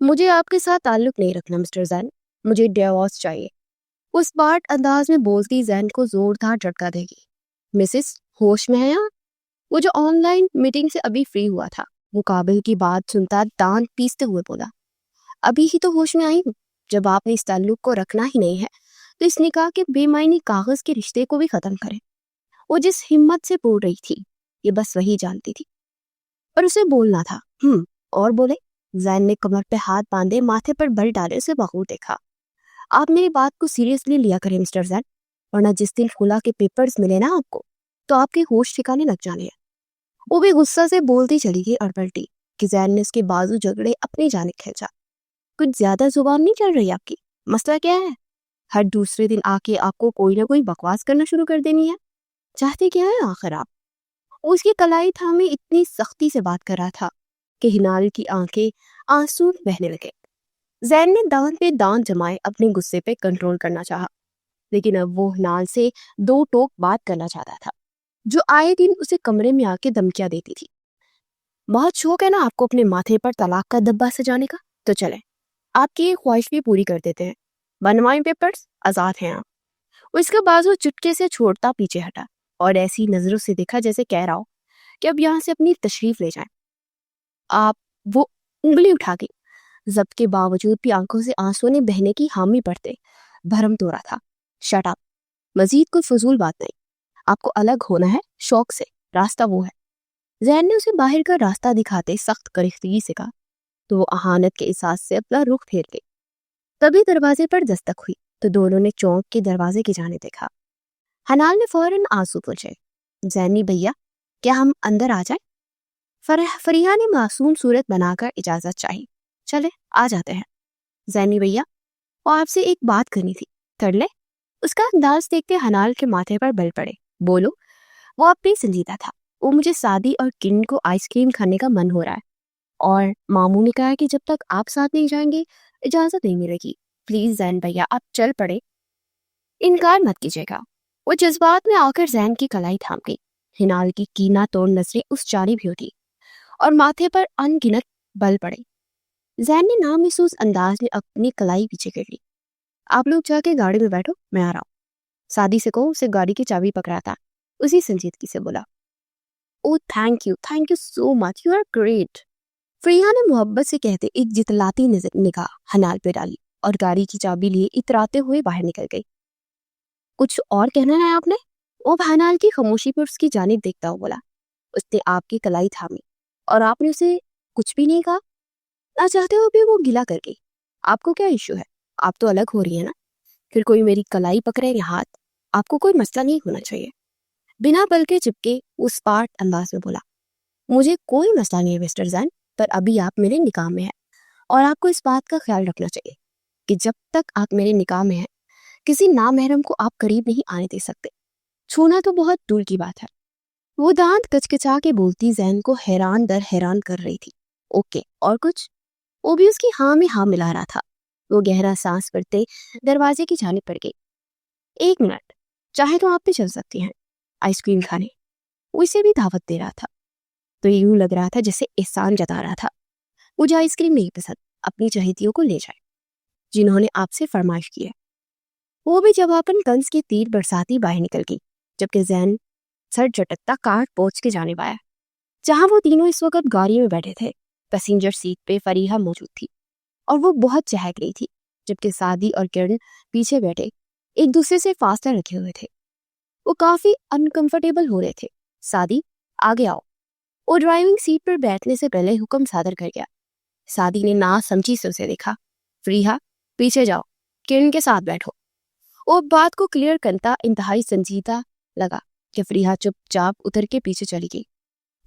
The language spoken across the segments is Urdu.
مجھے آپ کے ساتھ تعلق نہیں رکھنا مسٹر زین، مجھے ڈیورس چاہیے، اس بارٹ انداز میں بولتی زین کو زوردار جھٹکا دے گی۔ مسز ہوش میں ہے؟ وہ جو آن لائن میٹنگ سے ابھی فری ہوا تھا، مقابل کی بات سنتا دانت پیستے ہوئے بولا، ابھی ہی تو ہوش میں آئی ہوں۔ جب آپ نے اس تعلق کو رکھنا ہی نہیں ہے تو اس نکاح کے بے معنی کاغذ کے رشتے کو بھی ختم کریں۔ وہ جس ہمت سے بول رہی تھی یہ بس وہی جانتی تھی، پر اسے بولنا تھا۔ اور بولے؟ زین نے کمر پہ ہاتھ باندھے ماتھے پر بل ڈالے اسے بغور دیکھا۔ آپ میری بات کو سیریسلی لیا کریں مسٹر زین، ورنہ جس دن خلا کے پیپرز ملے نا آپ کو تو آپ کے ہوش ٹھکانے لگ جانے ہیں۔ وہ بھی غصہ سے بولتی چلی گئی اور پلٹی کہ زین نے اس کے بازو جگڑے اپنی جانب کھینچا۔ کچھ زیادہ زبان نہیں چل رہی آپ کی؟ مسئلہ کیا ہے؟ ہر دوسرے دن آ کے آپ کو کوئی نہ کوئی بکواس کرنا شروع کر دینی ہے؟ چاہتے کیا ہے آخر آپ؟ وہ اس کی کلائی تھامے اتنی سختی سے بات کر رہا تھا کہ ہنال کی آنکھیں آنسو بہنے لگے۔ زین نے دانت پہ دانت جمائے اپنے غصے پہ کنٹرول کرنا چاہا، لیکن اب وہ ہنال سے دو ٹوک بات کرنا چاہتا تھا جو آئے دن اسے کمرے میں آ کے دھمکیاں دیتی تھی۔ بہت شوق ہے نا آپ کو اپنے ماتھے پر طلاق کا دبا سجانے کا؟ تو چلیں آپ کی یہ خواہش بھی پوری کر دیتے ہیں، بنوائیں پیپرز، آزاد ہیں آپ۔ وہ اس کا بازو چٹکے سے چھوڑتا پیچھے ہٹا اور ایسی نظروں سے دیکھا جیسے کہہ رہا ہو کہ اب یہاں سے اپنی تشریف لے جائیں۔ آپ وہ انگلی اٹھا گئی، ضبط کے باوجود بھی آنکھوں سے آنسو نے بہنے کی حامی پڑتے بھرم تو رہا تھا۔ شٹ اپ، مزید کوئی فضول بات نہیں، آپ کو الگ ہونا ہے شوق سے، راستہ وہ ہے۔ زین نے اسے باہر کا راستہ دکھاتے سخت کرختگی سے کہا تو وہ اہانت کے احساس سے اپنا رخ پھیر گئی۔ تبھی دروازے پر دستک ہوئی تو دونوں نے چونک کے دروازے کی جانب دیکھا۔ ہنال نے فوراً آنسو پوچھے، زینی بھیا کیا ہم اندر آ جائیں؟ فریحہ نے معصوم صورت بنا کر اجازت چاہی۔ چلے آ جاتے ہیں۔ زینی بھیا وہ آپ سے ایک بات کرنی تھی، کر لے؟ اس کا انداز دیکھتے ہنال کے ماتھے پر بل پڑے۔ بولو۔ وہ اب بھی سنجیدہ تھا۔ وہ مجھے سادی اور کن کو آئس کریم کھانے کا من ہو رہا ہے، اور ماموں نے کہا کہ جب تک آپ ساتھ نہیں جائیں گے اجازت نہیں ملے گی۔ پلیز زین بھیا آپ چل پڑے، انکار مت کیجیے گا۔ وہ جذبات میں آ کر زین کی کلائی تھام گئی۔ ہنال کی کینہ توڑ نظریں اس جانب ہوتی اور ماتھے پر ان گنت بل پڑے۔ زین نے نامحسوس انداز میں اپنی کلائی پیچھے کر لی۔ آپ لوگ جا کے گاڑی میں بیٹھو، میں آ رہا ہوں۔ سادی سے کہو اسے گاڑی کی چابی پکڑاتا، اسی سنجیدگی سے بولا۔ Oh thank you so much, you are great. Fariha نے محبت سے کہتے ایک جتلاتی نگاہ ہنال پہ ڈالی اور گاڑی کی چابی لیے اتراتے ہوئے باہر نکل گئی۔ کچھ اور کہنا ہے آپ نے؟ وہ ہنال کی خاموشی پر اس کی جانب دیکھتا ہوا بولا۔ اس نے آپ کی کلائی تھامی اور آپ نے اسے کچھ بھی نہیں کہا؟ نہ چاہتے ہو بھی وہ گلا کر گئی۔ آپ کو کیا ایشو ہے؟ آپ تو الگ ہو رہی ہیں نا، پھر کوئی میری کلائی پکڑے یا ہاتھ، آپ کو کوئی مسئلہ نہیں ہونا چاہیے۔ بنا بل کے چپکے اس پارٹ انداز میں بولا، مجھے کوئی مسئلہ نہیں ہے مسٹر زین، پر ابھی آپ میرے نکاح میں ہیں اور آپ کو اس بات کا خیال رکھنا چاہیے کہ جب تک آپ میرے نکاح میں ہیں کسی نامحرم کو آپ قریب نہیں آنے دے سکتے، چھونا تو بہت دور کی بات ہے۔ وہ دانت کچکچا کے بولتی زین کو حیران در حیران کر رہی تھی۔ اوکے، اور کچھ؟ وہ بھی اس کی ہاں میں ہاں ملا رہا تھا۔ وہ گہرا سانس بھرتے دروازے کی جانب پڑ گئی۔ ایک منٹ، چاہے تو آپ بھی چل سکتی ہیں آئس کریم کھانے۔ وہ اسے بھی دعوت دے رہا تھا تو یوں لگ رہا تھا جیسے احسان جتا رہا تھا۔ مجھے آئس کریم نہیں پسند، اپنی چہیتیوں کو لے جائے جنہوں نے آپ سے فرمائش کی ہے۔ وہ بھی جواباً طنز کے تیر برساتی باہر نکل گئی، جبکہ زین سر جھٹکتا کارٹ پہنچ کے جانب آیا جہاں وہ تینوں اس وقت گاڑی میں بیٹھے تھے۔ پیسنجر سیٹ پہ فریحہ موجود تھی اور وہ بہت چہک رہی تھی، جبکہ سادی اور کرن پیچھے بیٹھے ایک دوسرے سے فاصلہ رکھے ہوئے تھے۔ وہ کافی انکمفرٹیبل ہو رہے تھے۔ سادی آگے آؤ، وہ ڈرائیونگ سیٹ پر بیٹھنے سے پہلے حکم صادر کر گیا۔ سادی نے نا سمجھی سے اسے دیکھا۔ فریحہ پیچھے جاؤ، کرن کے ساتھ بیٹھو۔ وہ بات کو کلیئر کرتا انتہائی سنجیدہ لگا کہ فریحہ چپ چاپ اتر کے پیچھے چلی گئی،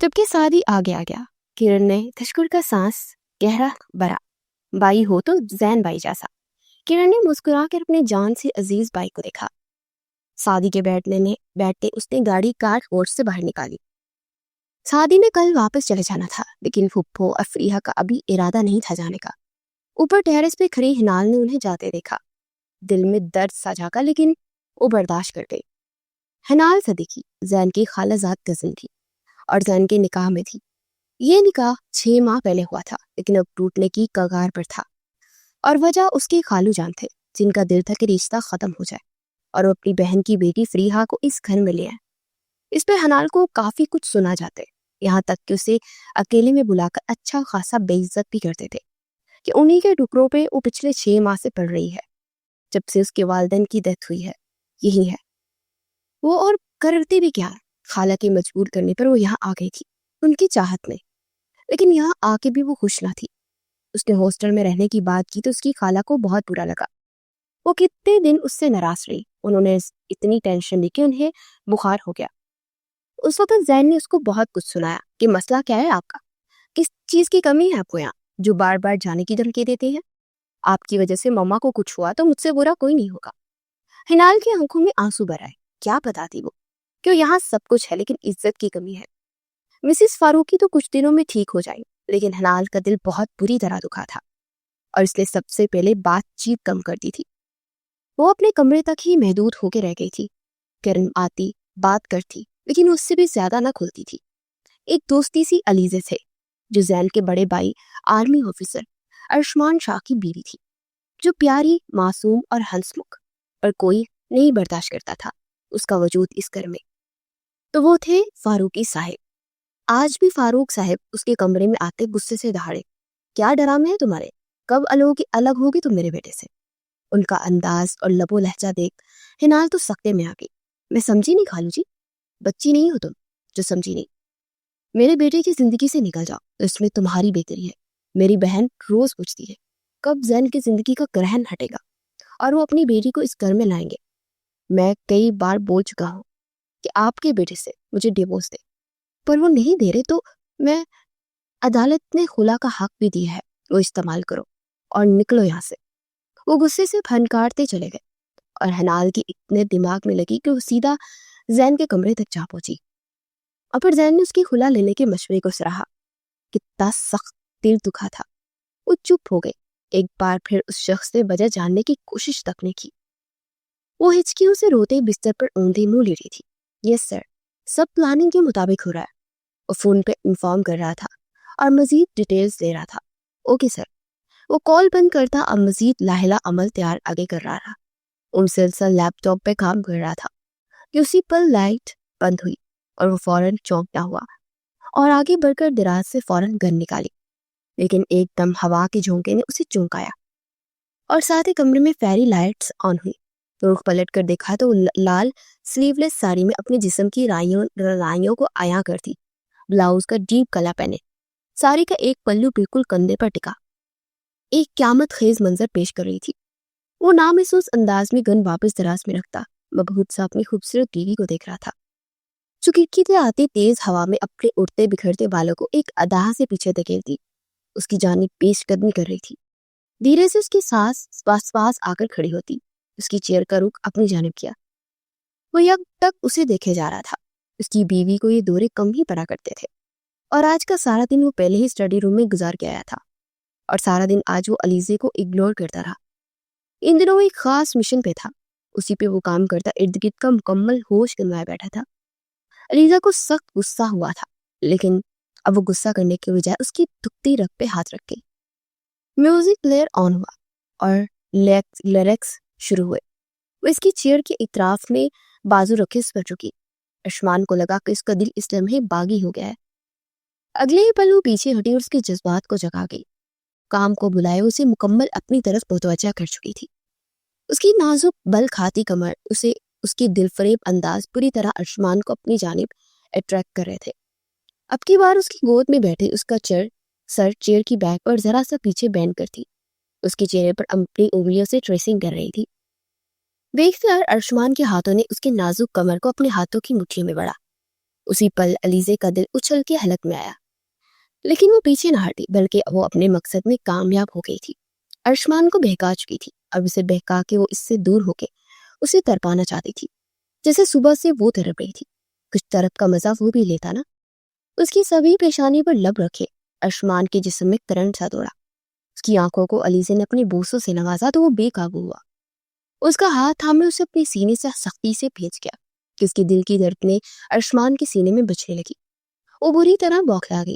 جبکہ سادی آگے آ گیا۔ کرن نے تشکر کا سانس گہرا بھرا۔ بائی ہو تو زین بائی جیسا۔ کرن نے مسکرا کر اپنے جان سے عزیز بائی کو دیکھا۔ سادی کے بیٹھتے اس نے گاڑی کار پورٹ سے باہر نکالی۔ سادی نے کل واپس چلے جانا تھا، لیکن پھپھو اور فریحہ کا ابھی ارادہ نہیں تھا جانے کا۔ اوپر ٹیرس پہ کھڑی ہنال نے انہیں جاتے دیکھا۔ دل میں درد سا جاگا، لیکن وہ برداشت کر گئی۔ ہنال صدیقی زین کی خالہ زاد کزن تھی اور زین کے نکاح میں تھی۔ یہ نکاح 6 ماہ پہلے ہوا تھا لیکن اب ٹوٹنے کی کگار پر تھا، اور وجہ اس کے خالو جان تھے جن کا دل تھا کہ رشتہ ختم ہو جائے اور وہ اپنی بہن کی بیٹی فریحہ کو اس گھر میں لے آئے۔ اس پہ حنال کو کافی کچھ سنا جاتے، یہاں تک کہ اسے اکیلے میں بلا کر اچھا خاصا بے عزت بھی کرتے تھے کہ انہی کے ٹکڑوں پہ وہ پچھلے 6 ماہ سے پڑ رہی ہے جب سے اس کے والدین کی ڈیتھ ہوئی ہے، یہی ہے وہ۔ اور کرتی بھی کیا، خالہ کے مجبور کرنے پر وہ یہاں آ گئی تھی ان کی چاہت میں، لیکن یہاں آ کے بھی وہ خوش نہ تھی۔ اس نے ہاسٹل میں رہنے کی بات کی تو اس کی خالہ کو بہت برا لگا، وہ کتنے دن اس سے ناراض رہی، انہوں نے اتنی ٹینشن لی کہ انہیں بخار ہو گیا۔ اس وقت زین نے اس کو بہت کچھ سنایا کہ مسئلہ کیا ہے آپ کا، کس چیز کی کمی ہے آپ کو یہاں جو بار بار جانے کی دھمکی دیتے ہیں، آپ کی وجہ سے مما کو کچھ ہوا تو مجھ سے برا کوئی نہیں ہوگا۔ ہنال کی آنکھوں میں آنسو بھر آئے، کیا بتاتی وہ کہ یہاں سب کچھ ہے لیکن عزت کی کمی ہے۔ مسز فاروقی تو کچھ دنوں میں ٹھیک ہو جائیں لیکن ہنال کا دل بہت بری طرح دکھا تھا اور اس لیے سب سے پہلے بات چیت کم کر دی تھی۔ وہ اپنے کمرے تک ہی محدود ہو کے رہ گئی تھی، کرن آتی بات کرتی لیکن اس سے بھی زیادہ نہ کھلتی تھی۔ ایک دوستی سی علیزے تھے جو زین کے بڑے بھائی آرمی آفیسر ارشمان شاہ کی بیوی تھی، جو پیاری، معصوم اور ہنسمکھ، اور کوئی نہیں برداشت کرتا تھا اس کا وجود اس گھر میں، تو وہ تھے فاروقی صاحب۔ آج بھی فاروق صاحب اس کے کمرے میں آتے غصے سے دہاڑے، کیا ڈرامے ہیں تمہارے، کب الگ ہوگی تم میرے بیٹے سے؟ ان کا انداز اور لب و لہجہ دیکھ ہنال تو سکتے میں آ گئی۔ میں سمجھی نہیں خالو جی، بچی نہیں ہو تم جو سمجھی نہیں، میرے بیٹے کی زندگی سے نکل جاؤ، اس میں تمہاری بہتری ہے۔ میری بہن روز پوچھتی ہے کب زین کی زندگی کا گرہن ہٹے گا اور وہ اپنی بیٹی کو اس گھر میں لائیں گے۔ میں کئی بار بول چکا ہوں کہ آپ کے بیٹے سے مجھے ڈیورس دے، پر وہ نہیں دے رہے، تو میں عدالت نے خلا کا حق بھی دیا ہے، وہ استعمال کرو اور نکلو یہاں سے۔ وہ غصے سے پھنکارتے چلے گئے اور ہنال کی اتنے دماغ میں لگی کہ وہ سیدھا زین کے کمرے تک جا پہنچی، اور پھر زین نے اس کی خلا لینے کے مشورے کو سراہا۔ کتنا سخت دل دکھا تھا، وہ چپ ہو گئے، ایک بار پھر اس شخص سے وجہ جاننے کی کوشش تک نہیں کی۔ وہ ہچکیوں سے روتے بستر پر اوندے منہ لیٹی تھی۔ یس سر، سب پلاننگ کے مطابق ہو رہا ہے، وہ فون پہ انفارم کر رہا تھا اور مزید ڈیٹیلز دے رہا تھا۔ Okay sir. وہ کال بند کرتا اور مزید لاہلا عمل تیار آگے کر رہا مسلسل لیپ ٹاپ پہ کام کر رہا تھا کہ اسی پل لائٹ بند ہوئی اور وہ فوراً چونکنا ہوا اور آگے بڑھ کر دراز سے فوراً گن نکالی، لیکن ایک دم ہوا کے جھونکے نے اسے چونکایا اور ساتھ ہی کمرے میں فیری لائٹس آن ہوئی۔ رخ پلٹ کر دیکھا تو لال سلیو لیس ساڑی میں اپنے جسم کی رائیوں کو عیاں کرتی، بلاؤز کا ڈیپ گلا پہنے، ساڑی کا ایک پلو بالکل کندھے پر ٹکا، ایک قیامت خیز منظر پیش کر رہی تھی۔ وہ نامحسوس انداز میں گن واپس دراز میں رکھتا مبہوت سا اپنی خوبصورت بیوی کو دیکھ رہا تھا جو کھڑکی سے آتی تیز ہوا میں اپنے اڑتے بکھرتے بالوں کو ایک ادا سے پیچھے دھکیلتی اس کی جانب پیش قدمی کر رہی تھی۔ دھیرے سے اس کی سانس پاس آ کر کھڑی ہوتی، اس کی چیئر کا رخ اپنی جانب کیا۔ وہ یک تک اسے دیکھے جا رہا تھا۔ اس کی بیوی کو یہ دورے کم ہی پڑا کرتے تھے اور آج کا سارا دن وہ پہلے ہی اسٹڈی روم میں گزار کے آیا تھا اور سارا دن آج وہ علیزے کو اگنور کرتا رہا۔ ان دنوں وہ ایک خاص مشن پہ تھا، اسی پہ وہ کام کرتا ارد گرد کا مکمل ہوش گنوائے بیٹھا تھا۔ علیزہ کو سخت غصہ ہوا تھا لیکن اب وہ غصہ کرنے کے بجائے اس کی دکھتی رگ پہ ہاتھ رکھ گئی۔ میوزک پلیئر آن ہوا اور لیرکس شروع ہوئے۔ وہ اس کی چیئر کے اطراف میں بازو رکھے اس پر چکی۔ ارشمان کو لگا کہ اس کا دل اس لمحے باغی ہو گیا ہے۔ اگلے ہی پل وہ پیچھے ہٹی اور اس کے جذبات کو جگا گئی۔ کام کو بلائے اسے مکمل اپنی طرف متوجہ کر چکی تھی۔ اس کی نازک بل کھاتی کمر اسے اس کی دل فریب انداز پوری طرح ارشمان کو اپنی جانب اٹریکٹ کر رہے تھے۔ اب کی بار اس کی گود میں بیٹھے اس کا سر چیئر کی بیک پر ذرا سا پیچھے بینڈ کر تھی، اس کے چہرے پر اپنی انگلیوں سے ٹریسنگ کر رہی تھی۔ دیکھتے ارشمان کے ہاتھوں نے اس کے نازک کمر کو اپنے ہاتھوں کی مٹھیوں میں بڑھا۔ اسی پل علیزے کا دل اچھل کے حلق میں آیا، لیکن وہ پیچھے نہ ہٹی بلکہ وہ اپنے مقصد میں کامیاب ہو گئی تھی۔ ارشمان کو بہکا چکی تھی، اب اسے بہکا کے وہ اس سے دور ہو کے اسے تڑپانا چاہتی تھی جیسے صبح سے وہ تڑپ رہی تھی۔ کچھ طرف کا مزہ وہ بھی لیتا نا۔ اس کی سبھی پیشانی پر لب رکھے ارشمان کے جسم میں کرنٹ سا دوڑا۔ اس کی آنکھوں کو علیزے نے اپنے بوسوں سے نوازا تو وہ بے قابو ہوا۔ اس کا ہاتھ تھامے اسے اپنے سینے سے سختی سے بھیج گیا کہ اس کی دل کی دھڑکنیں ارشمان کے سینے میں بجنے لگی۔ وہ بری طرح بوکھلا گئی،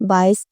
22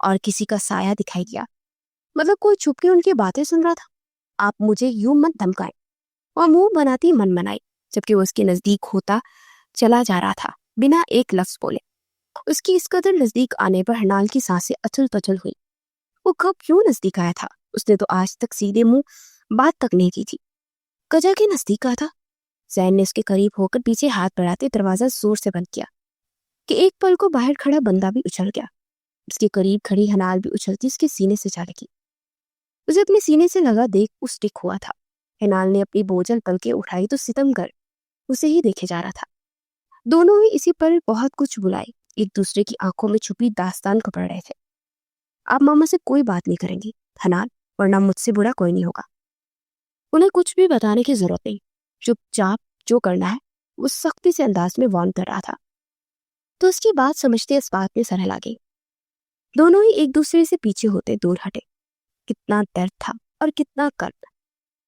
اور کسی کا سایہ دکھائی دیا، مطلب کوئی چھپ کے ان کی باتیں سن رہا تھا۔ آپ مجھے یوں مت دھمکائیں، اور منہ بناتی من منائی، جبکہ وہ اس کے نزدیک ہوتا چلا جا رہا تھا بنا ایک لفظ بولے۔ اس کی اس قدر نزدیک آنے پر ہنال کی سانسیں اچل پچل ہوئی۔ وہ کب کیوں نزدیک آیا تھا؟ اس نے تو آج تک سیدھے منہ بات تک نہیں کی تھی۔ کجا کے نزدیک آیا تھا؟ زین نے اس کے قریب ہو کر پیچھے ہاتھ بڑھاتے دروازہ زور سے بند کیا کہ ایک پل کو باہر کھڑا بندہ بھی اچھل گیا۔ اس کے قریب کھڑی ہنال بھی اچھلتی اس کے سینے سے جا لگی۔ اسے اپنے سینے سے لگا دیکھ اس ٹک ہوا تھا۔ ہنال نے اپنی بوجھل پلکیں اٹھائی تو ستم گر اسے ہی دیکھے جا رہا تھا۔ دونوں ہی اسی پر بہت کچھ بلائے، ایک دوسرے کی آنکھوں میں چھپی داستان کو پڑھ رہے تھے۔ آپ ماما سے کوئی بات نہیں کریں گی ہنال، ورنہ مجھ سے برا کوئی نہیں ہوگا۔ انہیں کچھ بھی بتانے کی ضرورت نہیں، چپ چاپ جو کرنا ہے وہ سختی سے انداز میں وارن کر رہا تھا۔ تو اس کی بات سمجھتے اس بات میں سر ہلا گئی۔ دونوں ہی ایک دوسرے سے پیچھے ہوتے دور ہٹے۔ کتنا درد تھا اور کتنا کرب۔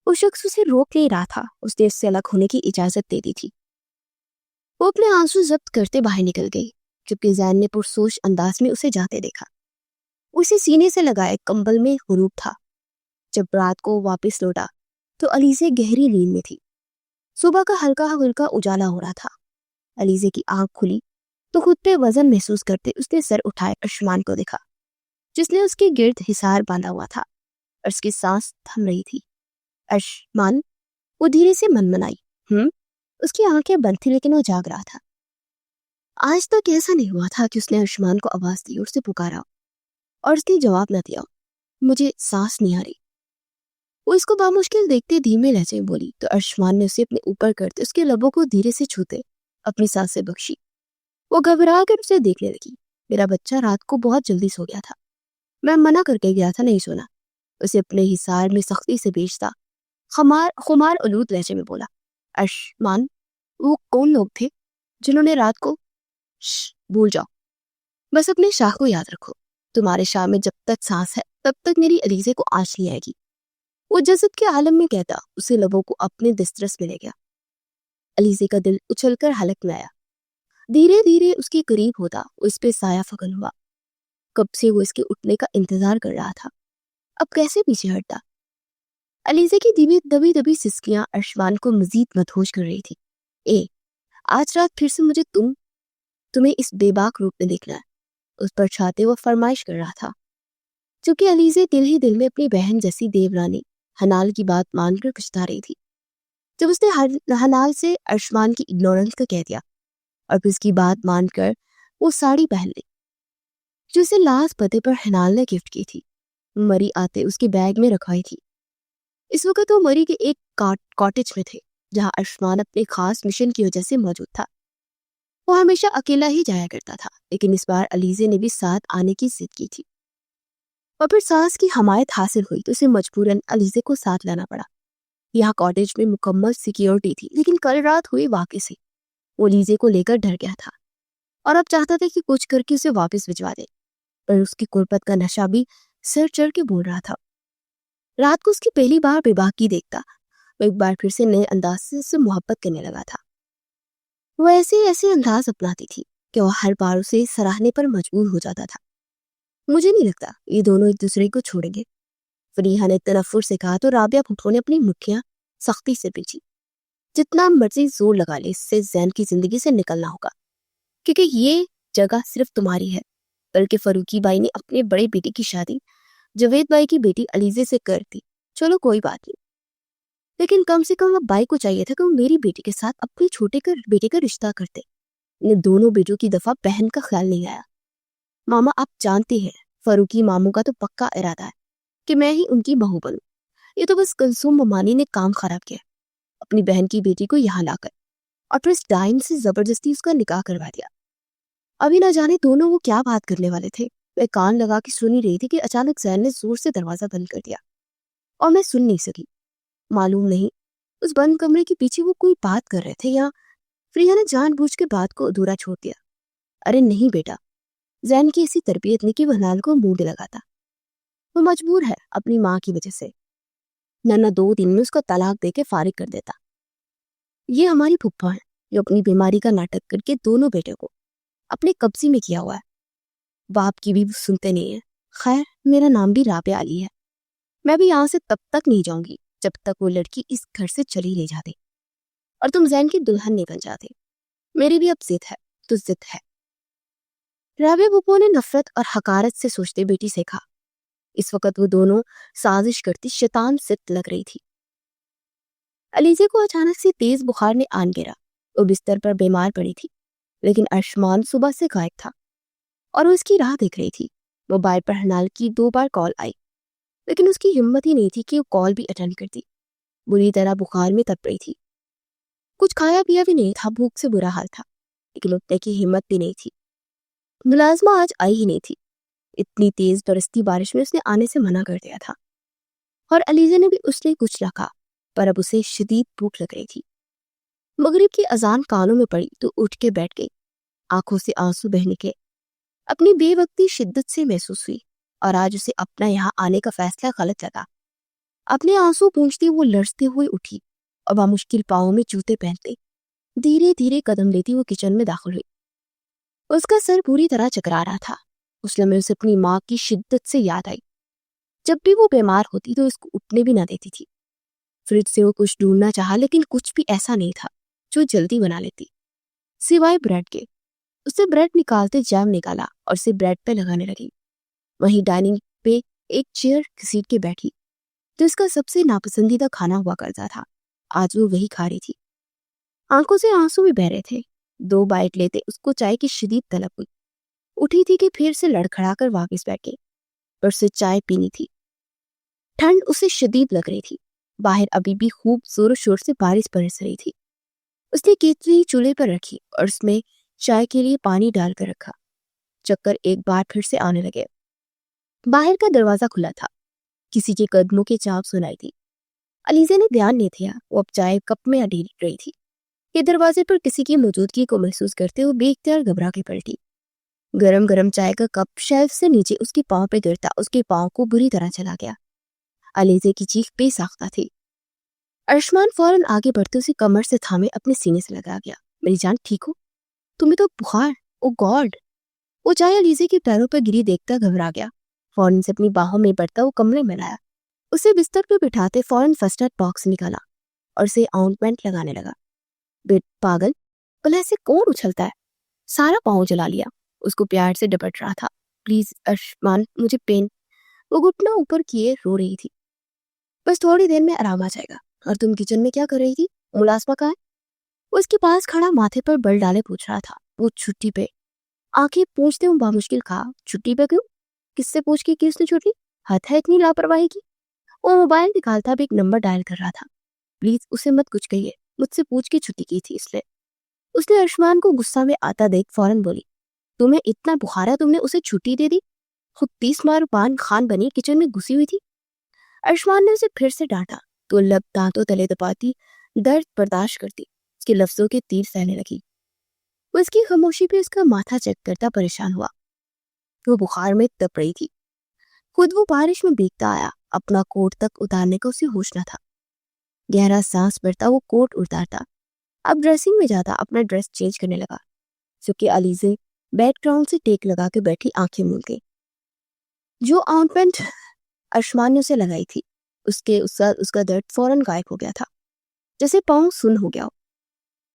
وہ شخص اسے روک نہیں رہا تھا، اس نے اس سے الگ ہونے کی اجازت دے دی تھی۔ وہ اپنے آنسو ضبط کرتے باہر نکل گئی، جبکہ زین نے پرسوچ انداز میں اسے جاتے دیکھا۔ اسے سینے سے لگائے کمبل میں غروب تھا۔ جب رات کو واپس لوٹا تو علیزے گہری نیند میں تھی۔ صبح کا ہلکا ہلکا اجالا ہو رہا تھا۔ علیزے کی آنکھ کھلی تو خود پہ وزن محسوس کرتے اس نے سر اٹھائے ارشمان کو دیکھا، جس نے اس کے گرد حصار باندھا ہوا تھا اور اس کی سانس تھم رہی تھی۔ ارشمان، وہ دھیرے سے منمنائی۔ اس کی آنکھیں بند تھی لیکن وہ جاگ رہا تھا۔ آج تک ایسا نہیں ہوا تھا کہ اس نے ارشمان کو آواز دی اور اسے پکارا اور اس نے جواب نہ دیا۔ مجھے سانس نہیں آ رہی، وہ اس کو بامشکل دیکھتے دھیمے لہجے میں بولی تو ارشمان نے اسے اپنے اوپر کرتے اس کے لبوں کو دھیرے سے چھوتے اپنی سانسیں بخشی۔ وہ گھبرا کر اسے دیکھنے لگی۔ میرا بچہ رات کو بہت جلدی سو گیا تھا، میں منع کر کے گیا تھا نہیں سونا، اسے اپنے حصار میں سختی سے بیچتا خمار آلود لہجے میں بولا۔ ارشمان، وہ کون لوگ تھے جنہوں نے رات کو بھول جاؤ، بس اپنے شاہ کو یاد رکھو، تمہارے شاہ میں جب تک سانس ہے تب تک میری علیزے کو آنچ نہیں آئے گی۔ وہ جسد کے عالم میں کہتا اسے لبوں کو اپنے دسترس میں لے گیا۔ علیزے کا دل اچھل کر حلق میں آیا، دھیرے دھیرے اس کے قریب ہوتا اس پہ سایہ فکن ہوا۔ کب سے وہ اس کے اٹھنے کا انتظار کر رہا تھا، اب کیسے پیچھے ہٹتا؟ علیزے کی دبی دبی سسکیاں ارشمان کو مزید مدہوش کر رہی تھی۔ آج رات پھر سے مجھے تمہیں اس بے باک روپ میں دیکھنا ہے، اس پر چھاتے وہ فرمائش کر رہا تھا۔ چونکہ علیزے دل ہی دل میں اپنی بہن جیسی دیورانی ہنال کی بات مان کر پچھتا رہی تھی۔ جب اس نے ہنال سے ارشمان کی اگنورنس کا کہہ دیا اور پھر اس کی بات مان کر وہ ساڑی پہن لی جو اسے لاس پتے پر ہنال نے گفٹ کی تھی، مری آتے اس کے بیگ میں رکھوائی تھی۔ اس وقت وہ مری کے ایک کاٹیج میں تھے جہاں ارشمان اپنے خاص مشن کی وجہ سے موجود تھا۔ وہ ہمیشہ اکیلا ہی جایا کرتا تھا، لیکن اس بار علیزے نے بھی ساتھ آنے کی ضد کی تھی اور پھر ساس کی حمایت حاصل ہوئی تو اسے مجبوراً علیزے کو ساتھ لانا پڑا۔ یہاں کاٹیج میں مکمل سیکیورٹی تھی، لیکن کل رات ہوئی واقعے سے وہ علیزے کو لے کر ڈر گیا تھا اور اب چاہتا تھا کہ کچھ کر کے اسے واپس بھجوا دے، پر اس کی قربت کا نشہ بھی سر چڑھ کے بول رہا تھا۔ رات کو اس کی پہلی بار بے باکی دیکھتا، وہ ایک بار پھر سے نئے انداز سے اس سے محبت کرنے لگا تھا۔ وہ ایسے انداز اپناتی تھی کہ وہ ہر بار اسے سراہنے پر مجبور ہو جاتا تھا۔ مجھے نہیں لگتا یہ دونوں ایک دوسرے کو چھوڑیں گے، فریحہ نے تنفر سے کہا تو رابعہ پھپھو نے اپنی مٹھیاں سختی سے پیچھی۔ جتنا مرضی زور لگا لے، اس سے زین کی زندگی سے نکلنا ہوگا، کیونکہ یہ جگہ صرف تمہاری ہے، بلکہ فروخی بائی نے اپنے بڑے بیٹے کی شادی جوید بائی کی بیٹی علیزے سے کر دی۔ چلو کوئی بات نہیں، لیکن کم سے کم اب بائی کو چاہیے تھا کہ وہ میری بیٹی کے ساتھ اپنے چھوٹے بیٹے کا رشتہ کرتے۔ انہیں دونوں بیٹوں کی دفعہ بہن کا خیال نہیں آیا۔ ماما آپ جانتے ہیں فروخی ماموں کا تو پکا ارادہ ہے کہ میں ہی ان کی بہو بنوں، یہ تو بس کلثوم ممانی نے کام خراب کیا، اپنی بہن کی بیٹی کو یہاں لا کر اور پھر اس ڈائن سے زبردستی اس کا نکاح کروا دیا۔ ابھی نہ جانے دونوں وہ کیا بات کرنے والے تھے، میں کان لگا کے سنی رہی تھی کہ اچانک زین نے زور سے دروازہ بند کر دیا اور میں سن نہیں سکی۔ معلوم نہیں اس بند کمرے کے پیچھے وہ کوئی بات کر رہے تھے یا فریحہ نے جان بوجھ کے بات کو ادھورا چھوڑ دیا۔ ارے نہیں بیٹا، زین کی ایسی تربیت نے کہ وہ ہنال کو منہ لگاتا، وہ مجبور ہے اپنی ماں کی وجہ سے، نہ 2 دن میں اس کو طلاق دے کے فارغ کر دیتا۔ یہ ہماری پھپھا ہے جو اپنی بیماری کا ناٹک کر کے دونوں بیٹے کو اپنے قبضے میں کیا ہوا ہے۔ باپ کی بھی سنتے نہیں ہیں، خیر میرا نام بھی رابعہ علی ہے، میں بھی یہاں سے تب تک نہیں جاؤں گی جب تک وہ لڑکی اس گھر سے چلی نہیں جاتی اور تم زین کی دلہن نہیں بن جاتے۔ میری بھی اب ضد ہے تو ضد ہے۔ رابعہ پھپھو نے نفرت اور حقارت سے سوچتے بیٹی سے کہا۔ اس وقت وہ دونوں سازش کرتی شیطان ست لگ رہی تھی۔ علیزے کو اچانک سے تیز بخار نے آن گرا۔ وہ بستر پر بیمار پڑی تھی، لیکن ارشمان صبح سے غائب تھا اور وہ اس کی راہ دیکھ رہی تھی۔ موبائل پر حنال کی 2 بار کال آئی، لیکن اس کی ہمت ہی نہیں تھی کہ وہ کال بھی اٹینڈ کرتی۔ بری طرح بخار میں تپ رہی تھی، کچھ کھایا پیا بھی نہیں تھا، بھوک سے برا حال تھا، لیکن اٹھنے کی ہمت بھی نہیں تھی۔ ملازمہ آج آئی ہی نہیں تھی۔ اتنی تیز برستی بارش میں اس نے آنے سے منع کر دیا تھا، اور علیزے نے بھی اس نے کچھ رکھا، پر اب اسے شدید بھوک لگ رہی تھی۔ مغرب کی اذان کانوں میں پڑی تو اٹھ کے بیٹھ گئی۔ آنکھوں سے آنسو بہہ نکلے۔ اپنی بے وقتی شدت سے محسوس ہوئی اور آج اسے اپنا یہاں آنے کا فیصلہ غلط لگا۔ اپنے آنسو پونچھتی وہ لرزتے ہوئے اٹھی اور بامشکل پاؤں میں جوتے پہنتے دھیرے دھیرے قدم لیتی وہ کچن میں داخل ہوئی۔ اس کا سر پوری طرح چکرا رہا تھا۔ اس لمحے اسے اپنی ماں کی شدت سے یاد آئی۔ جب بھی وہ بیمار ہوتی تو اس کو اٹھنے بھی نہ دیتی تھی۔ فریج سے وہ کچھ ڈھونڈنا چاہا، لیکن کچھ بھی ایسا نہیں تھا جو جلدی بنا لیتی، سوائے بریڈ کے۔ اسے بریڈ نکالتے جام نکالا اور اسے بریڈ پہ لگانے لگی۔ وہیں ڈائننگ پہ ایک چیئر گھسیٹ کے بیٹھی، جو اس کا سب سے ناپسندیدہ کھانا ہوا کرتا تھا۔ آج وہ وہی کھا رہی تھی۔ آنکھوں سے آنسو بھی بہ رہے تھے۔ 2 بائٹ لیتے اس کو چائے کی شدید طلب ہوئی۔ اٹھی تھی کہ پھر سے لڑکھڑا کر واپس بیٹھ گئی، پر اسے چائے پینی تھی۔ ٹھنڈ اسے شدید لگ رہی تھی۔ باہر ابھی بھی خوب زور و شور سے بارش برس رہی تھی۔ اس نے کیتلی چولہے پر رکھی اور اس میں چائے کے لیے پانی ڈال کر رکھا۔ چکر ایک بار پھر سے آنے لگے۔ باہر کا دروازہ کھلا تھا، کسی کے قدموں کی چاپ سنائی تھی۔ علیزے نے دھیان نہیں دیا، وہ اب چائے کپ میں اڈیل رہی تھی کہ دروازے پر کسی کی موجودگی کو محسوس کرتے ہوئے بے اختیار گھبرا کے پلٹی۔ گرم گرم چائے کا کپ شیلف سے نیچے اس کے پاؤں پہ گرتا اس کے پاؤں کو بری طرح چلا گیا۔ علیزے کی چیخ بے ساختہ تھی۔ ارشمان فوراً آگے بڑھتے اسے کمر سے تھامے اپنے سینے سے لگا گیا۔ میری جان ٹھیک ہو؟ تمہیں تو بخار، او گاڈ! وہ چائے علیزے کے پیروں پر گری دیکھتا گھبرا گیا۔ فوراً سے اپنی باہوں میں بڑھتا وہ کمرے میں لایا۔ اسے بستر پہ بٹھاتے فوراً فرسٹ ایڈ باکس نکالا اور اسے آؤنٹمنٹ لگانے لگا۔ بیٹ پاگل، بھلا ایسے کون اچھلتا ہے؟ سارا پاؤں جلا لیا۔ اس کو پیار سے ڈپٹ رہا تھا۔ پلیز ارشمان، مجھے پین۔ وہ گھٹنا اوپر کیے رو رہی تھی۔ بس تھوڑی دیر میں آرام آ جائے گا۔ اور تم کچن میں کیا کر رہی تھی؟ ملازمہ کہاں ہے؟ وہ اس کے پاس کھڑا ماتھے پر بل ڈالے پوچھ رہا تھا۔ وہ چھٹی پہ۔ آنکھیں پوچھتے ہوں بامشکل کہا، چھٹی پہ کیوں؟ کس سے پوچھ کے کی اس نے چھٹی؟ حد ہے اتنی لاپرواہی کی۔ وہ موبائل نکالتا بھی ایک نمبر ڈائل کر رہا تھا۔ پلیز اسے مت کچھ کہیے، مجھ سے پوچھ کے چھٹی کی تھی اس لیے۔ اس نے ارشمان کو غصہ میں آتا دیکھ فوراً بولی، تمہیں اتنا بخار ہے تم نے اسے چھٹی دے دی؟ خود 30 مار بان خان بنی کچن میں گھسی ہوئی تھی۔ ارشمان نے اسے پھر سے ڈانٹا تو لب دانتوں تلے دباتی درد برداشت کرتی اس کے لفظوں کے تیر سہنے لگی۔ وہ اس کی خاموشی پہ اس کا ماتھا چیک کرتا پریشان ہوا۔ وہ بخار میں تپ رہی تھی۔ خود وہ بارش میں بھیگتا آیا، اپنا کوٹ تک اتارنے کا اسے ہوش نہ تھا۔ گہرا سانس بھرتا وہ کوٹ اتارتا، اب ڈریسنگ میں جاتا اپنا ڈریس چینج کرنے لگا، چونکہ علیزے بیک گراؤنڈ سے ٹیک لگا کے بیٹھی آنکھیں مول گئی۔ جو آؤنٹمنٹ ارشمان نے اسے لگائی تھی اس کا درد فوراً غائب ہو گیا تھا، جیسے پاؤں سن ہو گیا ہو۔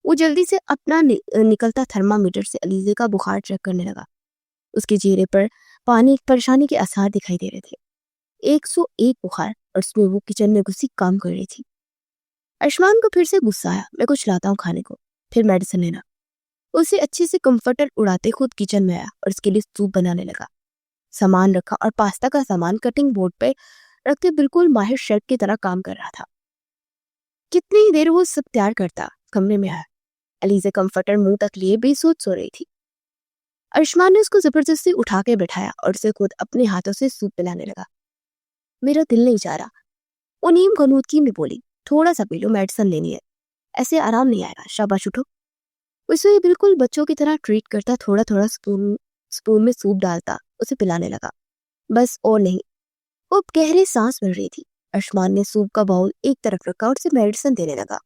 وہ جلدی سے اپنا نکلتا تھرمامیٹر سے علیزے کا بخار چیک کرنے لگا۔ اس کے چہرے پر پانی پریشانی کے آثار دکھائی دے رہے تھے۔ 101 بخار، اور اس میں وہ کچن میں گھسی کام کر رہی تھی۔ ارشمان کو پھر سے غصہ آیا۔ میں کچھ لاتا ہوں کھانے کو، پھر میڈیسن لینا۔ اسے اچھے سے کمفرٹر اڑاتے خود کچن میں آیا اور اس کے لیے سوپ بنانے لگا۔ سامان رکھا اور پاستا کا سامان کٹنگ بورڈ پہ رکھتے بالکل ماہر شیف کی طرح کام کر رہا تھا۔ کتنی ہی دیر وہ سب تیار کرتا، کمرے میں آیا۔ علیزے کمفرٹر منہ تک لیے بے سوچ سو رہی تھی۔ ارشمان نے اس کو زبردستی اٹھا کے بٹھایا اور اسے خود اپنے ہاتھوں سے سوپ پلانے لگا۔ میرا دل نہیں چاہ رہا، وہ نیم غنودگی میں بولی۔ تھوڑا سا پی لو، میڈیسن لینی ہے، ایسے آرام نہیں آئے گا، شاباش اٹھو۔ اسے بالکل بچوں کی طرح ٹریٹ کرتا، تھوڑا تھوڑا سپون میں سوپ ڈالتا اسے پلانے لگا، بس اور نہیں۔ وہ گہرے سانس بھر رہی تھی۔ ارشمان نے سوپ کا باؤل ایک طرف رکھا اور اسے میڈیسن دینے لگا۔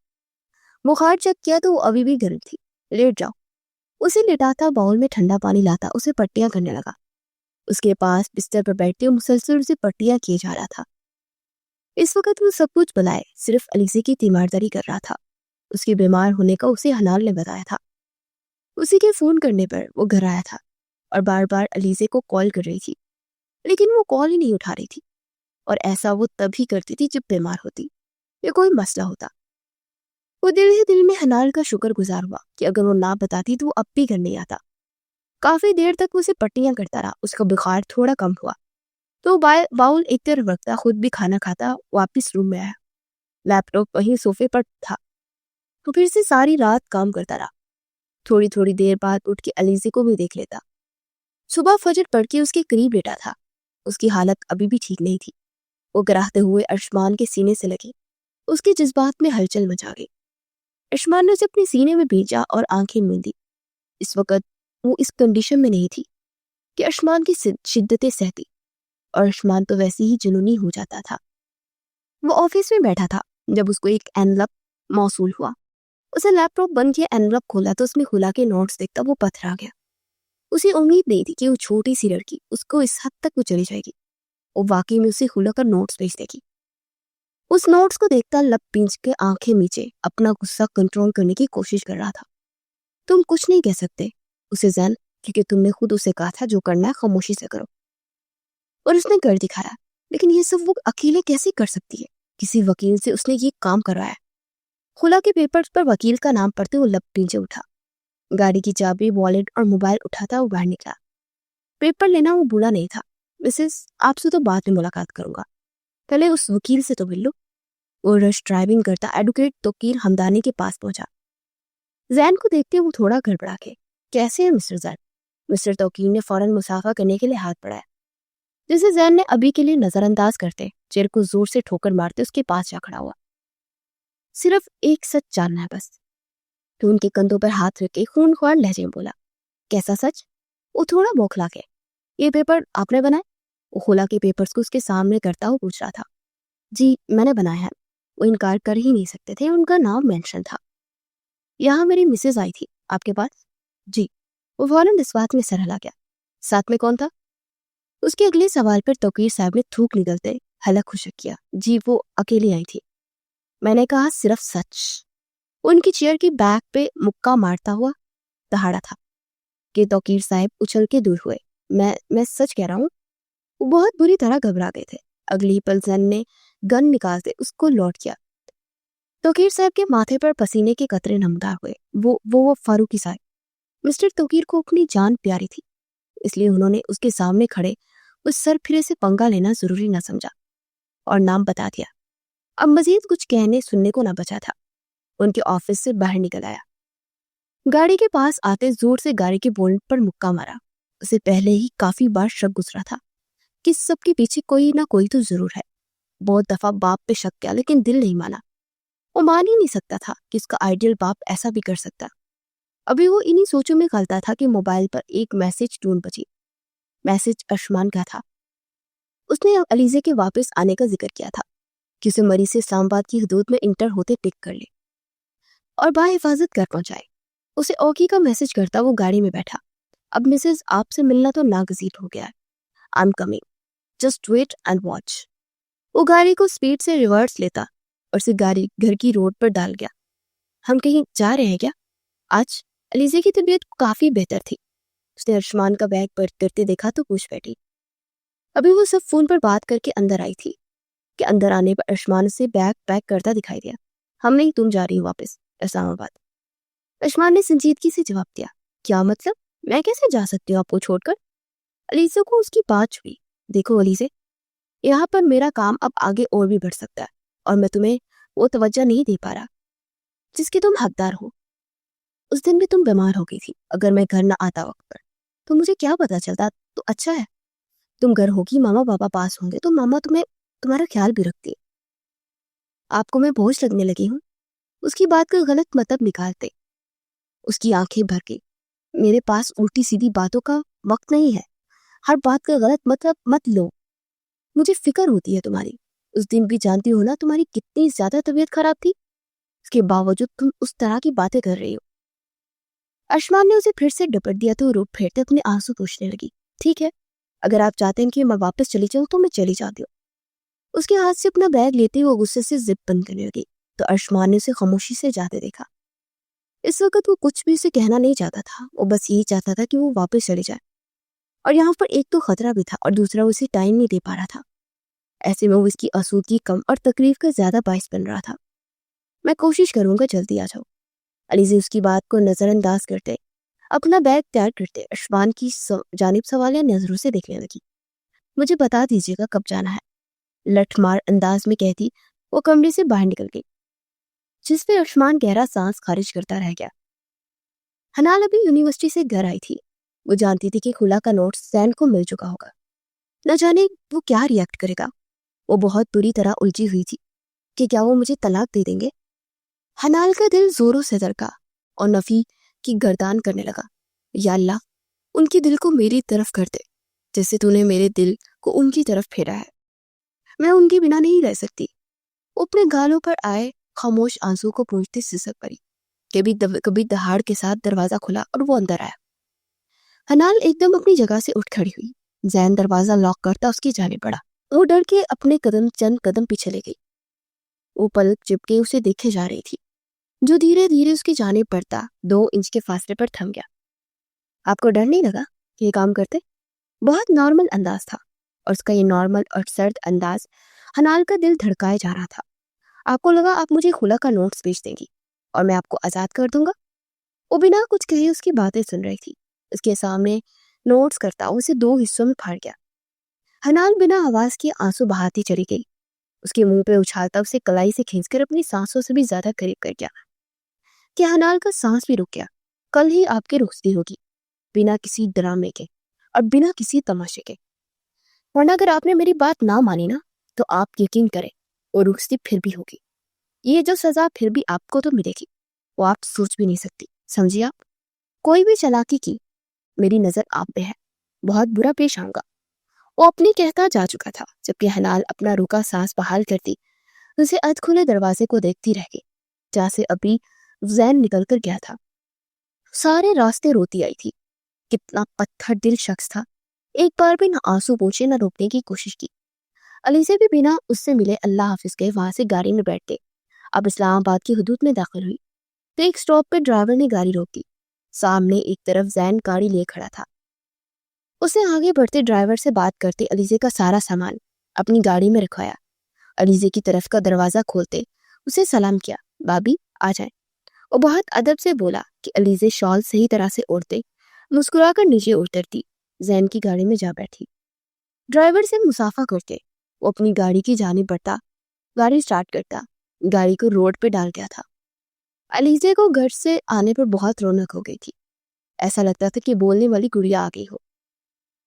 بخار چیک کیا تو وہ ابھی بھی گرم تھی۔ لیٹ جاؤ۔ اسے لٹاتا باؤل میں ٹھنڈا پانی لاتا، اسے پٹیاں کرنے لگا۔ اس کے پاس بستر پر بیٹھتے وہ مسلسل اسے پٹیاں کیے جا رہا تھا۔ اس وقت وہ سب کچھ بلائے صرف علیزے کی تیمارداری کر رہا تھا۔ اس کے بیمار ہونے کا اسے حنان نے بتایا تھا۔ اسی کے فون کرنے پر وہ گھر آیا تھا اور بار بار علیزے کو کال کر رہی تھی، لیکن وہ کال ہی نہیں اٹھا رہی تھی، اور ایسا وہ تب ہی کرتی تھی جب بیمار ہوتی یا کوئی مسئلہ ہوتا۔ وہ دل ہی دل میں حنان کا شکر گزار ہوا کہ اگر وہ نہ بتاتی تو وہ اب بھی گھر نہیں آتا۔ کافی دیر تک اسے پٹیاں کرتا رہا۔ اس کا بخار تھوڑا کم ہوا تو باؤل ایک طرف رکھتا، خود بھی کھانا کھاتا، واپس روم میں آیا۔ لیپ ٹاپ وہیں صوفے پر تھا تو پھر سے ساری رات کام کرتا رہا۔ تھوڑی تھوڑی دیر بعد اٹھ کے علیزے کو بھی دیکھ لیتا۔ صبح فجر پڑھ کے اس کے قریب لیٹا تھا۔ اس کی حالت ابھی بھی ٹھیک نہیں تھی۔ وہ گراہتے ہوئے ارشمان کے سینے سے لگی۔ اس کے جذبات میں ہلچل مچا گئی۔ ارشمان نے اسے اپنے سینے میں بھیجا اور آنکھیں موندی۔ اس وقت وہ اس کنڈیشن میں نہیں تھی کہ ارشمان کی شدتیں سہتی، اور ارشمان تو ویسے ہی جنونی ہو جاتا تھا۔ وہ آفس میں بیٹھا تھا جب اس کو ایک اینولپ موصول ہوا۔ اسے لیپ ٹاپ بند کیا، اینولپ کھولا تو اس میں خلا کے نوٹس دیکھتا وہ پتھرا گیا۔ اسے امید نہیں تھی کہ وہ چھوٹی سی لڑکی اس کو اس حد تک وہ چلی جائے گی، وہ واقعی میں اسے خلا کر نوٹس بھیج دے گی۔ اس نوٹس کو دیکھتا لب پینچ کے آنکھیں میچے اپنا غصہ کنٹرول کرنے کی کوشش کر رہا تھا۔ تم کچھ نہیں کہہ سکتے اسے زین، کیونکہ تم نے خود اسے کہا تھا جو کرنا ہے خاموشی سے کرو، اور اس نے کر دکھایا۔ لیکن یہ سب وہ اکیلے کیسے کر سکتی ہے؟ کسی وکیل سے اس نے یہ کام کروایا۔ خلا کے پیپرز پر وکیل کا نام پڑھتے وہ لب پیچھے اٹھا، گاڑی کی چابی، والیٹ اور موبائل اٹھاتا وہ باہر نکلا۔ پیپر لینا وہ بولا نہیں تھا۔ مسز، آپ سے تو بعد میں ملاقات کروں گا، پہلے اس وکیل سے تو مل لو۔ وہ رش ڈرائیونگ کرتا ایڈوکیٹ توقیر ہمدانی کے پاس پہنچا۔ زین کو دیکھتے وہ تھوڑا گڑبڑا کے، کیسے ہیں مسٹر زین؟ مسٹر توقیر نے فوراً مسافہ کرنے کے لیے ہاتھ بڑھایا، جسے زین نے ابھی کے لیے نظر انداز کرتے چیئر کو زور سے ٹھوکر مارتے اس کے پاس جا کھڑا ہوا۔ صرف ایک سچ جاننا ہے بس، تو ان کے کندھوں پر ہاتھ رکھ کے خون خوار لہجے میں بولا۔ کیسا سچ؟ وہ تھوڑا بوکھلا کے، یہ پیپر آپ نے بنائے؟ وہ خلا کے پیپرز کو اس کے سامنے کرتا وہ پوچھ رہا تھا۔ جی میں نے بنایا ہے۔ وہ انکار کر ہی نہیں سکتے تھے، ان کا نام مینشن تھا۔ یہاں میری مسز آئی تھی آپ کے پاس؟ جی۔ وہ فوراً اس بات میں سر ہلا گیا۔ ساتھ میں کون تھا؟ اس کے اگلے سوال پر توقیر صاحب نے تھوک نگلتے حلق خشک کیا۔ جی وہ اکیلی آئی تھی۔ میں نے کہا صرف سچ۔ ان کی چیئر کی بیک پہ مکہ مارتا ہوا دہاڑا تھا کہ توقیر صاحب اچھل کے دور ہوئے۔ میں سچ کہہ رہا ہوں۔ وہ بہت بری طرح گھبرا گئے تھے۔ اگلی پل زین نے گن نکالتے اس کو لوٹ کیا۔ توقیر صاحب کے ماتھے پر پسینے کے قطرے نمودار ہوئے۔ وہ فاروقی صاحب، مسٹر توقیر کو اپنی جان پیاری تھی، اس لیے انہوں نے اس کے سامنے کھڑے اس سر پھرے سے پنگا لینا ضروری نہ سمجھا اور نام بتا دیا۔ اب مزید کچھ کہنے سننے کو نہ بچا تھا۔ ان کے آفس سے باہر نکل آیا، گاڑی کے پاس آتے زور سے گاڑی کے بونٹ پر مکہ مارا۔ اسے پہلے ہی کافی بار شک گزرا تھا کہ سب کے پیچھے کوئی نہ کوئی تو ضرور ہے۔ بہت دفعہ باپ پہ شک کیا لیکن دل نہیں مانا۔ وہ مان ہی نہیں سکتا تھا کہ اس کا آئیڈیل باپ ایسا بھی کر سکتا۔ ابھی وہ انہی سوچوں میں غلطا تھا کہ موبائل پر ایک میسج ٹون بجی۔ میسج ارشمان کا تھا۔ اس نے علیزے کے واپس آنے کا ذکر کیا تھا کہ اسے مری سے اسلام آباد کی حدود میں انٹر ہوتے پک کر لے اور باحفاظت گھر پہنچائے۔ اسے اوکی کا میسج کرتا وہ گاڑی میں بیٹھا۔ اب مسز آپ سے ملنا تو ناگزیر ہو گیا ہے۔ I am coming, just wait and watch. وہ گاڑی کو سپیڈ سے ریورس لیتا اور اسے گاڑی گھر کی روڈ پر ڈال گیا۔ ہم کہیں جا رہے ہیں کیا؟ آج علیزے کی طبیعت کافی بہتر تھی۔ اس نے ارشمان کا بیگ پر کرتے دیکھا تو پوچھ بیٹھی۔ ابھی وہ سب فون پر بات کر کے اندر آئی تھی کہ اندر آنے پر ارشمان سے بیگ پیک کرتا دکھائی دیا۔ ہم نہیں، تم جا رہی ہو واپس اسلام آباد۔ ارشمان نے سنجیدگی سے جواب دیا۔ کیا مطلب؟ میں کیسے جا سکتی ہوں آپ کو چھوڑ کر؟ علیزے کو اس کی بات چھوئی۔ دیکھو علیزے، یہاں پر میرا کام اب آگے اور بھی بڑھ سکتا ہے اور میں تمہیں وہ توجہ نہیں دے پا رہا جس کے تم حقدار ہو۔ اس دن بھی تم بیمار ہو گئی تھی۔ اگر میں گھر نہ آتا وقت پر تو مجھے کیا پتا چلتا؟ تو اچھا ہے تم گھر ہوگی، ماما پاپا پاس ہوں گے تو ماما تمہارا خیال بھی رکھتی ہے۔ آپ کو میں بوجھ لگنے لگی ہوں؟ اس کی بات کا غلط مطلب نکالتے اس کی آنکھیں بھر گئی۔ میرے پاس الٹی سیدھی باتوں کا وقت نہیں ہے، ہر بات کا غلط مطلب مت لو۔ مجھے فکر ہوتی ہے تمہاری۔ اس دن بھی جانتی ہو نا تمہاری کتنی زیادہ طبیعت خراب تھی، اس کے باوجود تم اس طرح کی باتیں کر رہی ہو۔ ارشمان نے اسے پھر سے ڈپٹ دیا تو روپ پھیرتے اپنے آنسو پوچھنے لگی۔ ٹھیک ہے، اگر آپ چاہتے ہیں کہ میں واپس چلی جاؤں تو میں چلی جاتی ہوں۔ اس کے ہاتھ سے اپنا بیگ لیتے وہ غصے سے زپ بند کرنے لگی تو ارشمان نے اسے خاموشی سے جاتے دیکھا۔ اس وقت وہ کچھ بھی اسے کہنا نہیں چاہتا تھا، وہ بس یہی چاہتا تھا کہ وہ واپس چلی جائے، اور یہاں پر ایک تو خطرہ بھی تھا اور دوسرا اسے ٹائم نہیں دے پا رہا تھا۔ ایسے میں وہ اس کی آسودگی کم اور تکلیف کا زیادہ باعث بن رہا تھا۔ میں کوشش کروں گا جلدی آ جاؤ۔ علیزی اس کی بات کو نظر انداز کرتے اپنا بیگ تیار کرتے ارشمان کی جانب سوالیہ نظروں سے دیکھنے لگی۔ مجھے بتا دیجیے گا کب جانا ہے، لٹھ مار انداز میں کہتی وہ کمرے سے باہر نکل گئی، جس پہ ارشمان گہرا سانس خارج کرتا رہ گیا۔ حنال ابھی یونیورسٹی سے گھر آئی تھی۔ وہ جانتی تھی کہ خلا کا نوٹ زین کو مل چکا ہوگا، نہ جانے وہ کیا ریئیکٹ کرے گا۔ وہ بہت بری طرح الجھی ہوئی تھی کہ کیا وہ مجھے طلاق دے دیں گے۔ حنال کا دل زوروں سے دھڑکا اور نفی کی گردان کرنے لگا، یا اللہ ان کی دل کو میری طرف کر دے جیسے تو نے میرے دل کو ان کی طرف پھیرا ہے۔ میں ان کے بنا نہیں رہ سکتی۔ وہ اپنے گالوں پر آئے خاموش آنسو کو پونچھتے سسک پڑی۔ کبھی دہاڑ کے ساتھ دروازہ کھلا اور وہ اندر آیا۔ حنال ایک دم اپنی جگہ سے اٹھ کھڑی ہوئی۔ زین دروازہ لاک کرتا اس کی جانب بڑھا۔ وہ ڈر کے اپنے چند قدم پیچھے لے گئی۔ وہ پلک چپکے اسے دیکھے جا رہی تھی، جو دھیرے دھیرے اس کی جانب بڑھتا 2 انچ کے فاصلے پر تھم گیا۔ آپ کو ڈر نہیں لگا کہ یہ کام کرتے؟ بہت نارمل انداز تھا، اور اس کا یہ نارمل اور سرد انداز حنال کا دل دھڑکائے جا رہا تھا۔ آپ کو لگا آپ مجھے خلا کا نوٹس بیچ دیں گی اور میں آپ کو آزاد کر دوں گا؟ وہ بنا کچھ کہے اس کی باتیں سن رہی تھی۔ اس کے سامنے نوٹس کرتا اسے 2 حصوں میں پھاڑ گیا۔ حنال بنا آواز کی آنسو بہاتی چلی گئی۔ اس کے منہ پہ اچھالتا اسے کلائی سے کھینچ کر اپنی سانسوں سے بھی زیادہ قریب کر گیا کہ حنال کا سانس بھی رک گیا۔ کل ہی آپ کی رخصتی ہوگی، بنا کسی ڈرامے کے اور بنا کسی تماشے کے، ورنہ اگر آپ نے میری بات نہ مانی نا تو آپ یقین کریں وہ رخصتی پھر بھی ہوگی۔ یہ جو سزا پھر بھی آپ کو تو ملے گی وہ آپ سوچ بھی نہیں سکتی، سمجھیے؟ آپ کوئی بھی چالاکی کی میری نظر آپ پہ ہے، بہت برا پیش آؤں گا۔ وہ اپنی کہتا جا چکا تھا، جبکہ حنال اپنا رکا سانس بحال کرتی اسے ادھ کھلے دروازے کو دیکھتی رہ گئی جہاں سے ابھی زین نکل کر گیا تھا۔ سارے راستے روتی آئی تھی۔ کتنا پتھر دل شخص تھا، ایک بار بھی نہ آنسو پوچھے نہ روکنے کی کوشش کی۔ علی سے بھی بنا اس سے ملے اللہ حافظ گئے، وہاں سے گاڑی میں بیٹھ گئے۔ اب اسلام آباد کی حدود میں داخل ہوئی تو ایک سٹاپ پہ ڈرائیور نے گاڑی روک دی۔ سامنے ایک طرف زین گاڑی لے کھڑا تھا۔ اسے آگے بڑھتے ڈرائیور سے بات کرتے علیزے کا سارا سامان اپنی گاڑی میں رکھوایا۔ علیزے کی طرف کا دروازہ کھولتے اسے سلام کیا، بابی آ جائیں۔ وہ بہت ادب سے بولا کہ علیزے شال صحیح طرح سے اوڑھتے مسکرا کر نیچے اترتی زین کی گاڑی میں جا بیٹھی۔ ڈرائیور سے مسافہ کرتے وہ اپنی گاڑی کی جانب بڑھتا، گاڑی سٹارٹ کرتا، گاڑی کو روڈ پہ ڈال گیا تھا۔ علیزے کو گھر سے آنے پر بہت رونق ہو گئی تھی، ایسا لگتا تھا کہ بولنے والی گڑیا آ گئی ہو۔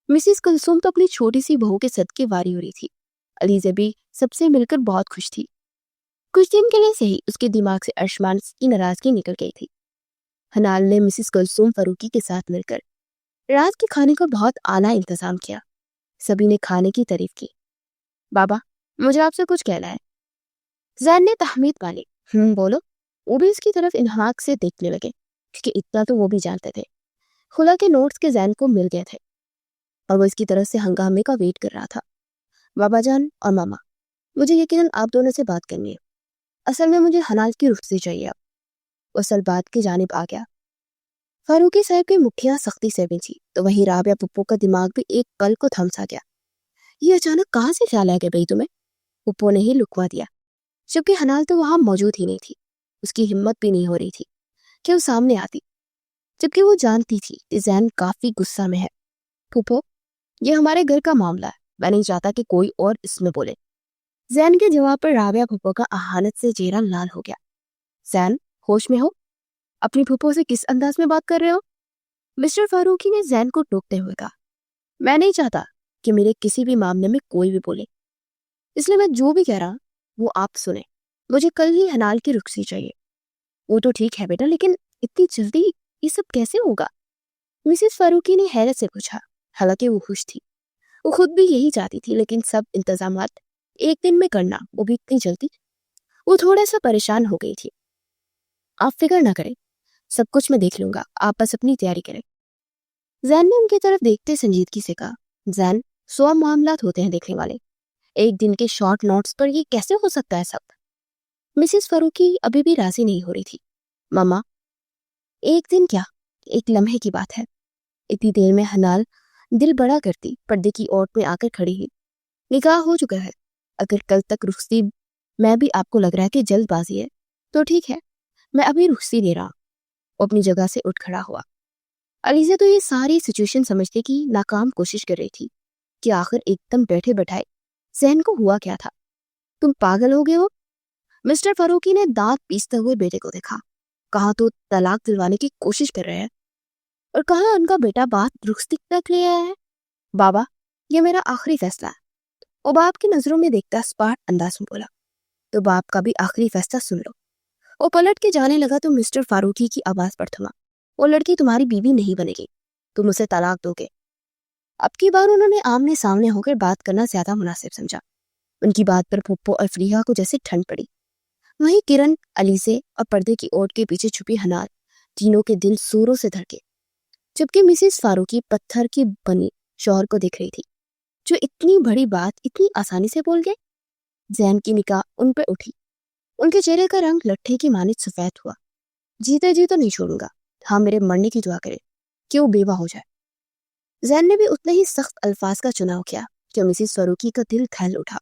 مسز کلثوم تو اپنی چھوٹی سی بہو کے صدقے واری ہو رہی تھی۔ علیزے بھی سب سے مل کر بہت خوش تھی۔ کچھ دن کے لیے صحیح اس کے دماغ سے ارشمان کی ناراضگی نکل گئی تھی۔ حنال نے مسز کلثوم فاروقی کے ساتھ مل کر رات کے کھانے کا بہت اعلیٰ انتظام کیا۔ سبھی نے کھانے کی تعریف کی۔ بابا مجھے آپ سے کچھ کہنا ہے۔ زین نے تحمید پالی۔ بولو۔ وہ بھی اس کی طرف انہاک سے دیکھنے لگے کیونکہ اتنا تو وہ بھی جانتے تھے خلا کے نوٹس کے زین کو مل گئے تھے اور وہ اس کی طرف سے ہنگامے کا ویٹ کر رہا تھا۔ بابا جان اور ماما، مجھے یقیناً آپ دونوں سے بات کرنی ہے۔ اصل میں مجھے حنال کی رخصتی چاہیے۔ اب اصل بات کی جانب آ گیا۔ فاروقی صاحب کی مٹھیاں سختی سے بھی تھی تو وہیں رابعہ پپو کا دماغ بھی ایک پل کو تھم سا گیا۔ یہ اچانک کہاں سے خیال آ گیا بھائی تمہیں؟ پپو نے ہی لکوا دیا، جبکہ حنال تو وہاں موجود ہی نہیں تھی۔ اس کی ہمت بھی نہیں ہو رہی تھی کہ وہ سامنے آتی، جبکہ وہ جانتی تھی کہ زین کافی غصہ میں ہے۔ پھوپھو یہ ہمارے گھر کا معاملہ ہے، میں نہیں چاہتا کہ کوئی اور اس میں بولے۔ زین کے جواب پر رابعہ پھوپھو کا اہانت سے چہرہ لال ہو گیا۔ زین ہوش میں ہو؟ اپنی پھوپھو سے کس انداز میں بات کر رہے ہو؟ مسٹر فاروقی نے زین کو ٹوکتے ہوئے کہا، میں نہیں چاہتا کہ میرے کسی بھی معاملے میں کوئی بھی بولے، اس لیے میں جو بھی کہہ رہا وہ آپ سنیں۔ مجھے کل ہی حنال کی رخصتی چاہیے۔ وہ تو ٹھیک ہے بیٹا، لیکن اتنی جلدی یہ سب کیسے ہوگا؟ مسز فاروقی نے حیرت سے پوچھا۔ حالانکہ وہ خوش تھی، وہ خود بھی یہی چاہتی تھی، لیکن سب انتظامات ایک دن میں کرنا، وہ بھی اتنی جلدی۔ وہ تھوڑا سا پریشان ہو گئی تھی۔ آپ فکر نہ کریں، سب کچھ میں دیکھ لوں گا، آپ بس اپنی تیاری کریں۔ زین نے ان کی طرف دیکھتے سنجیدگی سے کہا، زین 100 معاملات ہوتے ہیں دیکھنے والے, ایک دن کے شارٹ نوٹس پر یہ کیسے ہو سکتا ہے سب؟ مسز فاروقی ابھی بھی راضی نہیں ہو رہی تھی. ماما, ایک دن کیا, ایک لمحے کی بات ہے. اتنی دیر میں حنال دل بڑا کرتی پردے کی اوٹ میں آ کر کھڑی ہوئی. نکاح ہو چکا ہے, اگر کل تک رخصتی میں بھی آپ کو لگ رہا ہے کہ جلد بازی ہے تو ٹھیک ہے, میں ابھی رخصتی دے رہا. وہ اپنی جگہ سے اٹھ کھڑا ہوا. علیزہ تو یہ ساری سچویشن سمجھتے کی ناکام کوشش کر رہی تھی کہ آخر ایک دم بیٹھے بٹھائے ذہن کو ہوا کیا تھا. تم پاگل ہو گئے ہو؟ مسٹر فاروقی نے دانت پیستے ہوئے بیٹے کو دیکھا. کہاں تو طلاق دلوانے کی کوشش کر رہے ہیں اور کہاں ان کا بیٹا بات رخصتی تک لے آیا ہے. بابا, یہ میرا آخری فیصلہ ہے. وہ باپ کی نظروں میں دیکھتا اسپاٹ انداز میں بولا. تو باپ کا بھی آخری فیصلہ سن لو. وہ پلٹ کے جانے لگا تو مسٹر فاروقی کی آواز پر تھما. وہ لڑکی تمہاری بیوی نہیں بنے گی, تم اسے طلاق دو گے. اب کی بار انہوں نے آمنے سامنے ہو کر بات کرنا زیادہ مناسب سمجھا. ان کی بات پر پھپھو اور فریحہ کو جیسے ٹھنڈ پڑی. وہیں کرن, علیزے اور پردے کی اوٹ کے پیچھے چھپی حنال, تینوں کے دل زوروں سے دھڑکے. جبکہ مسز فاروقی پتھر کی بنی شوہر کو دیکھ رہی تھی جو اتنی بڑی بات اتنی آسانی سے بول گئے. ذہن کی نگاہ ان پہ اٹھی. ان کے چہرے کا رنگ لٹھے کی مانند سفید ہوا. جیتے جی تو نہیں چھوڑوں گا, ہاں میرے مرنے کی دعا کرے کہ وہ بیوہ ہو جائے. ذہن نے بھی اتنے ہی سخت الفاظ کا چناؤ کیا کہ مسز فاروقی کا دل پھیل اٹھا.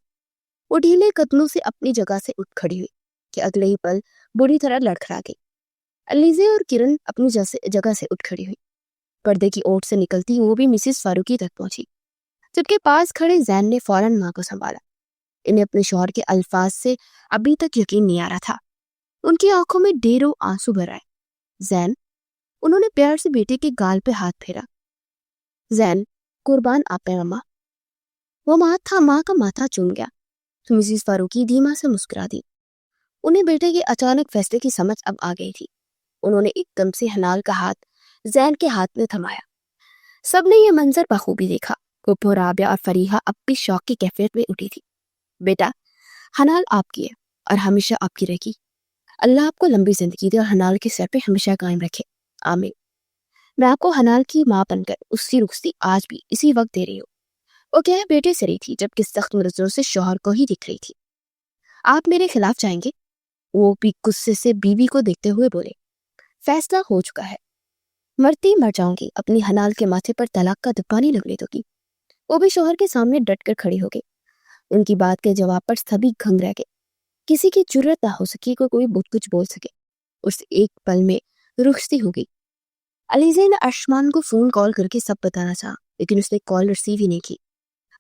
وہ ڈھیلے قدموں سے اپنی جگہ سے اٹھ کھڑی ہوئی کہ اگلے ہی پل بری طرح لڑکھڑا گئی. علیزے اور کرن اپنی جگہ سے اٹھ کھڑی ہوئی. پردے کی اوٹ سے نکلتی وہ بھی مسز فاروقی تک پہنچی, جبکہ پاس کھڑے ذہن نے فوراً ماں کو سنبھالا. انہیں اپنے شوہر کے الفاظ سے ابھی تک یقین نہیں آ رہا تھا. ان کی آنکھوں میں ڈھیروں آنسو بھر آئے. زین, انہوں نے پیار سے بیٹے کے گال پہ ہاتھ پھیرا. زین, قربان آپ پہ ماما. وہ ماں کا ماتھا چوم گیا. مسز فاروقی دھیما سے مسکرا دی. انہیں بیٹے کے اچانک فیصلے کی سمجھ اب آ گئی تھی. انہوں نے ایک دم سے حنال کا ہاتھ زین کے ہاتھ میں تھمایا. سب نے یہ منظر بخوبی دیکھا. پھپھو رابعہ اور فریحہ اب بھی شوق کی کیفیت میں اٹھی تھی. بیٹا, حنال آپ کی ہے اور ہمیشہ آپ کی رہے گی. اللہ آپ کو لمبی زندگی دے اور حنال کے سر پہ ہمیشہ قائم رکھے, آمین. میں آپ کو حنال کی ماں بن کر اس کی رخصتی آج بھی اسی وقت دے رہی ہوں. وہ کیا ہے بیٹے سے رہی تھی جبکہ سخت نظروں سے شوہر کو ہی دکھ رہی تھی. آپ میرے خلاف جائیں گے؟ وہ بھی غصے سے بیوی کو دیکھتے ہوئے بولے. فیصلہ ہو چکا ہے, مرتی مر جاؤں گی, اپنی حنال کے ماتھے پر طلاق کا دبا نہیں لگنے دو گی. وہ بھی شوہر کے سامنے ڈٹ کر کھڑی ہو گئی. ان کی بات کے جواب پر سبھی گھنگ رہ گئے. کسی کی جرت نہ ہو سکی کہ کوئی بہت کچھ بول سکے. اس ایک پل میں رخصتی ہو گئی. علیزے نے ارشمان کو فون کال کر کے سب بتانا چاہا, لیکن اس نے کال ریسیو ہی نہیں کی.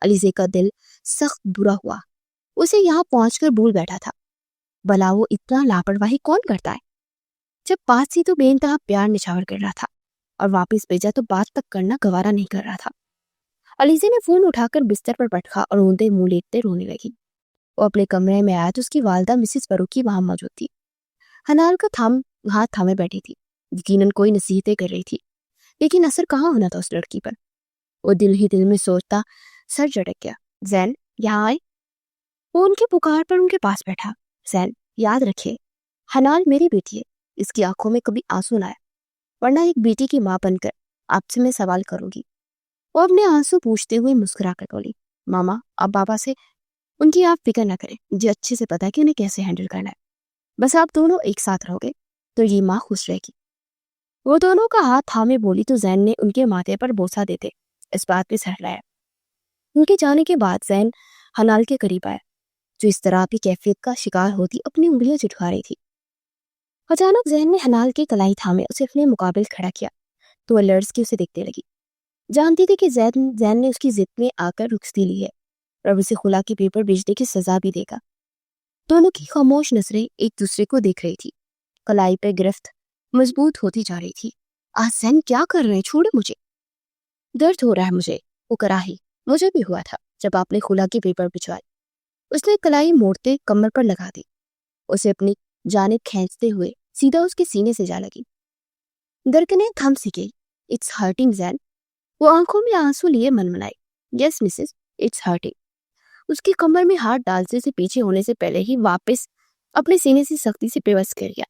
علیزے کا دل سخت برا ہوا. اسے یہاں پہنچ کر بھول بیٹھا تھا. بھلا وہ اتنا لاپرواہی کون کرتا ہے؟ جب بات سی تو بے انتہا پیار نچھاور کر رہا تھا اور واپس بھیجا تو بات تک کرنا گوارا نہیں کر رہا تھا. علیزے نے فون اٹھا کر بستر پر پٹکا اور روندے منہ لیٹتے رونے لگی. وہ اپنے کمرے میں آیا تو اس کی والدہ مسز فاروقی وہاں موجود تھی. حنال کا ہاتھ تھامے بیٹھی تھی. یقیناً کوئی نصیحتیں کر رہی تھی, لیکن اثر کہاں ہونا تھا اس لڑکی پر. وہ دل ہی دل میں سوچتا سر جھٹک گیا. زین, یہاں آئے. وہ ان کی پکار پر ان کے پاس بیٹھا. زین, یاد رکھے حنال میری بیٹی ہے, اس کی آنکھوں میں کبھی آنسو نہ آئے, ورنہ ایک بیٹی کی ماں بن کر آپ سے میں سوال کروں گی. وہ اپنے آنسو پوچھتے ہوئے مسکرا کر بولی. ماما, آپ بابا سے ان کی آپ فکر نہ کریں, مجھے اچھے سے پتا ہے کہ انہیں کیسے ہینڈل کرنا ہے. بس آپ دونوں ایک ساتھ رہو گے تو یہ ماں خوش رہے گی. وہ دونوں کا ہاتھ تھامے بولی تو زین نے ان کے ماتھے پر بوسہ دیتے اس بات پہ سر لایا. ان کے جانے کے بعد زین حنال کے قریب آیا, جو اس طرح کی کیفیت کا شکار ہوتی اپنی انگلیاں چٹکا رہی تھی. اچانک ذہن نے حنال کے کلائی تھامے اسے اپنے مقابل کھڑا کیا تو وہ لرز کے اسے دیکھتے لگی. جانتی تھی کہ زین نے اس کی ضد میں آ کر رخصتی لی ہے اور اسے خلا کے پیپر بھیجنے کی سزا بھی دے گا. دونوں کی خاموش نظریں ایک دوسرے کو دیکھ رہی تھی. کلائی پہ گرفت مضبوط ہوتی جا رہی تھی. آج زین کیا کر رہے ہیں, چھوڑے مجھے, درد ہو رہا ہے مجھے. وہ کراہی مجھے بھی ہوا تھا جب آپ نے خلا کے پیپر بھجوائے. اس نے کلائی موڑتے کمر پر لگا دی. اسے اپنی جانب کھینچتے ہوئے سیدھا اس کے سینے سے جا لگی. دھڑکنیں تھم سی گئی. اٹس ہرٹنگ زین. وہ آنکھوں میں آنسو لیے منمنائی. یس مسز, اٹس ہرٹنگ. اس کی کمر میں ہاتھ ڈالتے سے پیچھے ہونے سے پہلے ہی واپس اپنے سینے سے سختی سے پیوست کر گیا.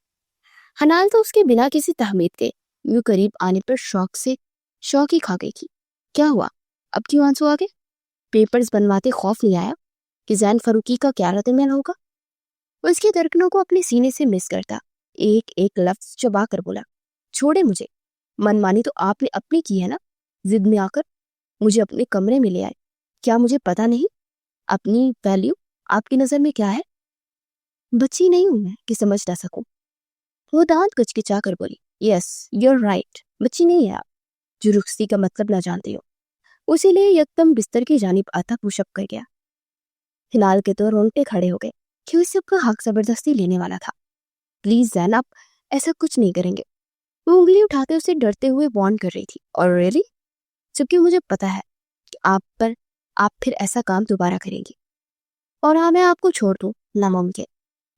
حنال تو اس کے بنا کسی تحمید کے یوں قریب آنے پر شوق ہی کھا گئی تھی. کیا ہوا, اب کیوں آنسو آ گئے؟ پیپرز بنواتے خوف نہیں آیا کہ زین فاروقی کا کیا رد عمل ہوگا؟ وہ اس کے دھڑکنوں کو اپنے سینے سے مس کرتا، ایک ایک لفظ چبا کر بولا، چھوڑے مجھے، من مانی تو آپ نے اپنی کی ہے نا، ضد میں آ کر مجھے اپنے کمرے میں لے آئے، کیا مجھے پتا نہیں اپنی ویلیو آپ کی نظر میں کیا ہے؟ بچی نہیں ہوں میں کہ سمجھ نہ سکوں۔ وہ دانت کچکچا کر بولی، یس یور رائٹ، بچی نہیں ہے آپ جو رخصتی کا مطلب نہ جانتے ہو۔ اسی لیے یکدم بستر کی جانب آتا پوش اپ کر گیا۔ ہلال کے تو رونگٹے کھڑے ہو گئے کہ اس سے اپنا حق زبردستی لینے والا تھا۔ پلیز زین آپ ایسا کچھ نہیں کریں گے، وہ انگلی اٹھاتے اسے ڈرتے ہوئے وارن کر رہی تھی۔ اور ریلی، جبکہ مجھے پتا ہے کہ آپ پھر ایسا کام دوبارہ کریں گی، اور ہاں میں آپ کو چھوڑ دوں ناممکن۔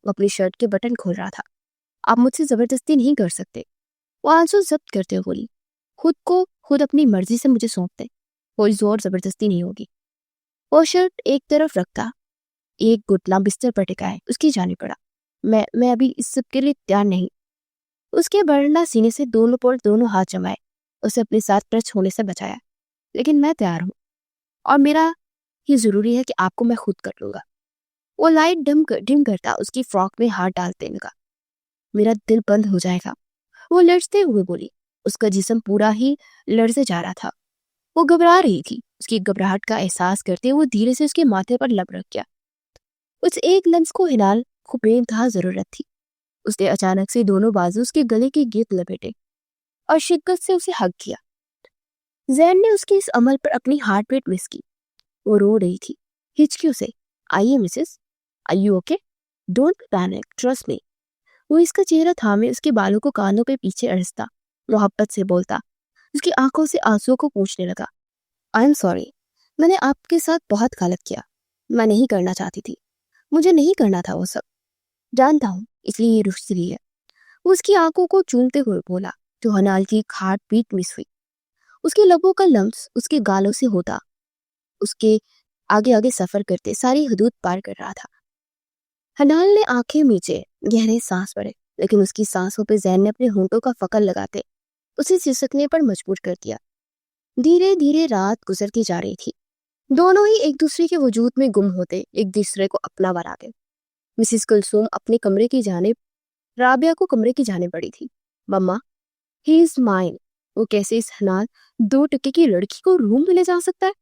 وہ اپنی شرٹ کے بٹن کھول رہا تھا۔ آپ مجھ سے زبردستی نہیں کر سکتے، وہ آنسو ضبط کرتے ہوئے بولی، خود کو خود اپنی مرضی سے مجھے سونپ دیں، کوئی زور زبردستی نہیں ہوگی۔ وہ شرٹ ایک طرف رکھتا، ایک گھٹنا بستر پر ٹکائے اس کی جانب پڑا، میں ابھی اس سب کے لیے تیار نہیں۔ اس کے برنڈا سینے سے دونوں ہاتھ جمائے، اسے اپنے ساتھ ٹچ ہونے سے بچایا، لیکن میں تیار ہوں، اور میرا یہ ضروری ہے کہ آپ کو میں خود کر لوں گا۔ وہ لائٹ ڈم کرتا اس کی فراک میں ہاتھ ڈالتے لگا، میرا دل بند ہو جائے گا، وہ لرزتے ہوئے بولی۔ اس کا جسم پورا ہی لرزے جا رہا تھا، وہ گھبرا رہی تھی۔ اس کی گھبراہٹ کا احساس کرتے وہ دھیرے سے اس کے ماتھے پر لب رکھ گیا۔ اس ایک لمس کو ہلال کو بے انتہا ضرورت تھی۔ اس نے اچانک سے دونوں بازو اس کے گلے کے گرد لپیٹے اور شدت سے اسے ہگ کیا۔ زین نے اس کے اس عمل پر اپنی ہارٹ بیٹ مس کی۔ وہ رو رہی تھی ہچکیوں سے، آئیے Mrs, are you okay? Don't panic, trust me. وہ اس کا چہرہ تھامے اس کے بالوں کو کانوں پہ پیچھے اڑستا، محبت سے بولتا، اس کی آنکھوں سے آنسو کو پوچھنے لگا، آئی ایم سوری، میں نے آپ کے ساتھ بہت غلط کیا، میں نہیں کرنا چاہتی تھی، مجھے نہیں کرنا تھا وہ سب، جانتا ہوں، اس لیے یہ رخصتی ہے۔ وہ اس کی آنکھوں کو چومتے ہوئے بولا، جو ہنال کی ہارٹ بیٹ مس ہوئی۔ اس کے لبوں کا لمس اس کے گالوں سے ہوتا اس کے آگے آگے سفر کرتے ساری حدود پار کر رہا تھا۔ ہنال نے آنکھیں میچے، گہرے سانس پڑے، لیکن اس کی سانسوں پہ زین نے اپنے ہونٹوں کا فقر لگاتے اسے سسکنے پر مجبور کر دیا۔ دھیرے دھیرے رات گزرتی جا رہی تھی، دونوں ہی ایک دوسرے کے وجود میں گم ہوتے، ایک دوسرے کو اپنا بنا گئے۔ مسز کلثوم اپنے کمرے کی جانب، رابعہ کو کمرے کی جانب بڑھی تھی۔ مما، ہی از مائن، وہ کیسے اس حنال 2 ٹکے کی لڑکی کو روم میں لے جا سکتا ہے؟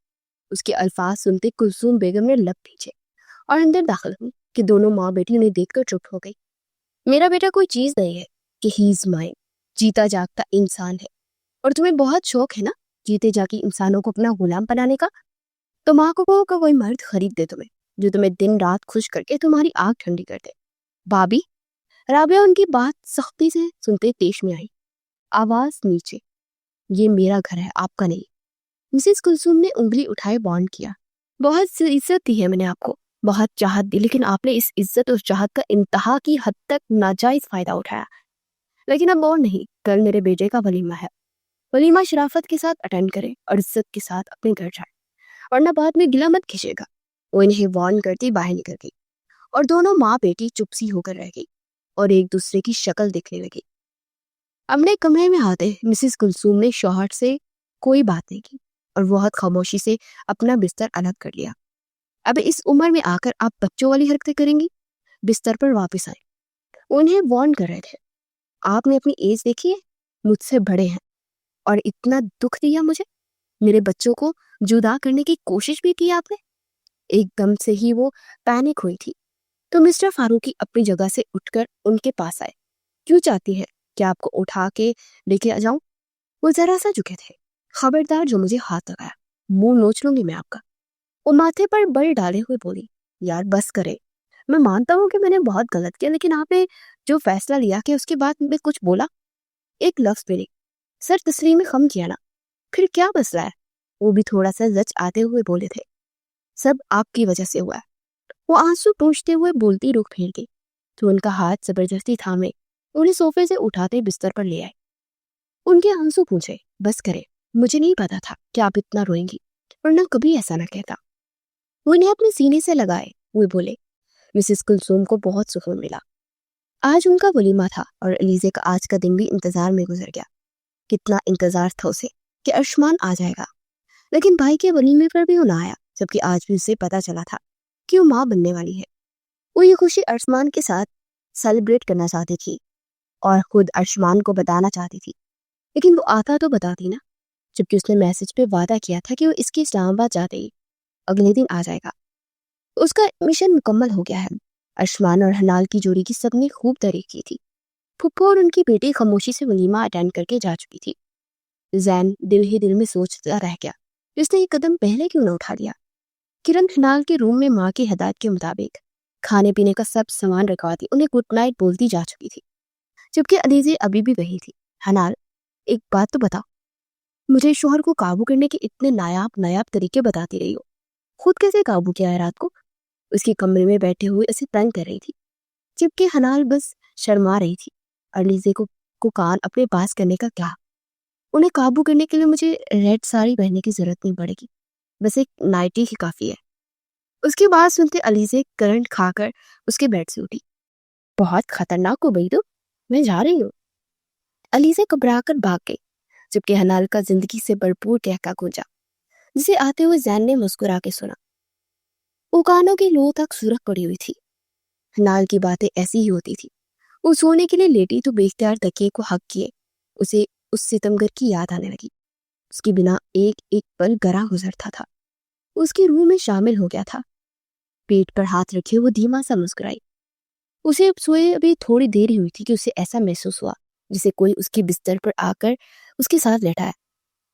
اس کے الفاظ سنتے کلثوم بیگم نے لب بھیجے اور اندر داخل ہوئی کہ دونوں ماں بیٹی انہیں دیکھ کر چپ ہو گئی۔ میرا بیٹا کوئی چیز نہیں ہے کہ ہی از مائن، جیتا جاگتا انسان ہے، اور تمہیں بہت شوق ہے نا جیتے جاگی انسانوں کو اپنا غلام بنانے کا؟ تو ماں کو کہو کہ کوئی مرد خرید دے تمہیں، جو تمہیں دن رات خوش کر کے تمہاری آنکھ ٹھنڈی کر دے۔ بابی، رابعہ ان کی بات سختی سے سنتے پیش میں آئی، آواز نیچے، یہ میرا گھر ہے، آپ کا نہیں۔ مسز کلثوم نے انگلی اٹھائے بانڈ کیا، بہت عزت دی ہے میں نے آپ کو، بہت چاہت دی، لیکن آپ نے اس عزت اور چاہت کا انتہا کی حد تک ناجائز فائدہ اٹھایا۔ لیکن اب اور نہیں، کل میرے بیٹے کا ولیمہ ہے، ولیمہ شرافت کے ساتھ اٹینڈ کرے اور عزت کے ساتھ اپنے گھر جائے، ورنہ بعد میں گلہ مت کھیچے گا۔ وہ انہیں وارن کرتی باہر نکل گئی، اور دونوں ماں بیٹی چپ سی ہو کر رہ گئی اور ایک دوسرے کی شکل دیکھنے لگی۔ اپنے کمرے میں آتے مسز کلثوم نے شوہر سے کوئی بات نہیں کی اور بہت خاموشی سے اپنا بستر الگ کر لیا۔ اب اس عمر میں آ کر آپ بچوں والی حرکتیں کریں گی؟ بستر پر واپس آئے، انہیں وارن کر رہے تھے، آپ نے اپنی ایج دیکھی ہے، مجھ سے بڑے ہیں، اور اتنا دکھ دیا مجھے، میرے بچوں کو جدا کرنے کی کوشش بھی کی آپ نے۔ ایک دم سے ہی وہ پینک ہوئی تھی، تو مسٹر فاروقی اپنی جگہ سے اٹھ کر ان کے پاس آئے۔ کیوں چاہتی ہے کہ آپ کو اٹھا کے لے کے آ جاؤں؟ وہ ذرا سا جھکے تھے، خبردار جو مجھے ہاتھ لگایا منہ نوچ لوں گی میں آپ کا۔ وہ ماتھے پر بل ڈالے ہوئے بولی، یار بس کرے، میں مانتا ہوں کہ میں نے بہت غلط کیا، لیکن آپ نے جو فیصلہ لیا کہ اس کے بعد میں کچھ بولا، ایک لفظ بھی نہیں، سر تسلیم میں خم کیا نا، پھر کیا مسئلہ ہے؟ وہ بھی تھوڑا سا زچ آتے ہوئے بولے تھے، سب آپ کی وجہ سے ہوا ہے۔ وہ آنسو پوچھتے ہوئے بولتی رخ پھیر گئی، تو ان کا ہاتھ زبردستی تھامے انہیں صوفے سے اٹھاتے بستر پر لے آئے۔ ان کے آنسو پوچھے، بس کرے، مجھے نہیں پتا تھا کہ آپ اتنا روئیں گی، ورنہ کبھی ایسا نہ کہتا۔ وہ انہیں اپنے سینے سے لگائے وہ بولے، مسز کلثوم کو بہت سکون ملا۔ آج ان کا ولیمہ تھا اور علیزے کا آج کا دن بھی انتظار میں گزر گیا۔ کتنا انتظار تھا اسے کہ ارشمان آ جائے گا، لیکن بھائی کے ولیمے پر بھی وہ نہ آیا، جبکہ آج بھی اسے پتا چلا تھا کہ وہ ماں بننے والی ہے۔ وہ یہ خوشی ارشمان کے ساتھ سیلیبریٹ کرنا چاہتی تھی اور خود ارشمان کو بتانا چاہتی تھی، لیکن وہ آتا تو بتاتی نا، جبکہ اس نے میسج پہ وعدہ کیا تھا کہ وہ اس کی اسلام آباد جاتے ہی اگلے دن آ جائے گا۔ اس کا مشن مکمل ہو گیا ہے۔ ارشمان اور حنال کی جوڑی کی سب نے خوب تعریف کی تھی۔ پھپھو اور ان کی بیٹی خاموشی سے ولیمہ اٹینڈ کر کے جا چکی تھی۔ زین دل ہی دل میں سوچتا رہ گیا، اس نے یہ قدم پہلے کیوں نہ اٹھا لیا۔ کرن حنال کے روم میں ماں کی ہدایت کے مطابق کھانے پینے کا سب سامان رکھواتی انہیں گڈ نائٹ بولتی جا چکی تھی، جبکہ علیزے ابھی بھی وہی تھی۔ حنال، ایک بات تو بتاؤ، مجھے شوہر کو قابو کرنے کے اتنے نایاب طریقے بتاتی رہی ہو، خود کیسے قابو کیا ہے رات کو؟ اس کی کمرے میں بیٹھے ہوئے اسے تنگ کر رہی تھی، جبکہ حنال بس شرما رہی تھی۔ علیزے کو کان اپنے پاس کرنے کا کیا؟ انہیں قابو کرنے کے لیے مجھے ریڈ ساڑی پہننے کی ضرورت نہیں پڑے گی، بس ایک نائٹی ہی کافی ہے۔ اس کی بات سنتے علیزے کرنٹ کھا کر اس کے بیڈ سے اٹھی۔ بہت خطرناک ہو گئی تو، میں جا رہی ہوں۔ علیزے گھبرا کر بھاگ گئی، جبکہ حنال کا زندگی سے بھرپور کہکا گونجا، جسے آتے ہوئے زین نے مسکرا کے سنا۔ وہ کانوں کی لو تک سرخ پڑی ہوئی تھی۔ حنال کی باتیں ایسی ہی ہوتی تھی۔ وہ سونے کے لیے لیٹی تو بے اختیار تکیے کو حق کیے اسے اس ستمگر کی یاد آنے لگی۔ اس کی بنا ایک ایک پل گراں گزرتا تھا، اس کی روح میں شامل ہو گیا تھا۔ پیٹ پر ہاتھ رکھے وہ دھیما سا مسکرائی۔ اسے اب سوئے ابھی تھوڑی دیر ہی ہوئی تھی کہ اسے ایسا محسوس ہوا جسے کوئی اس کے بستر پر آ کر اس کے ساتھ لیٹا ہے۔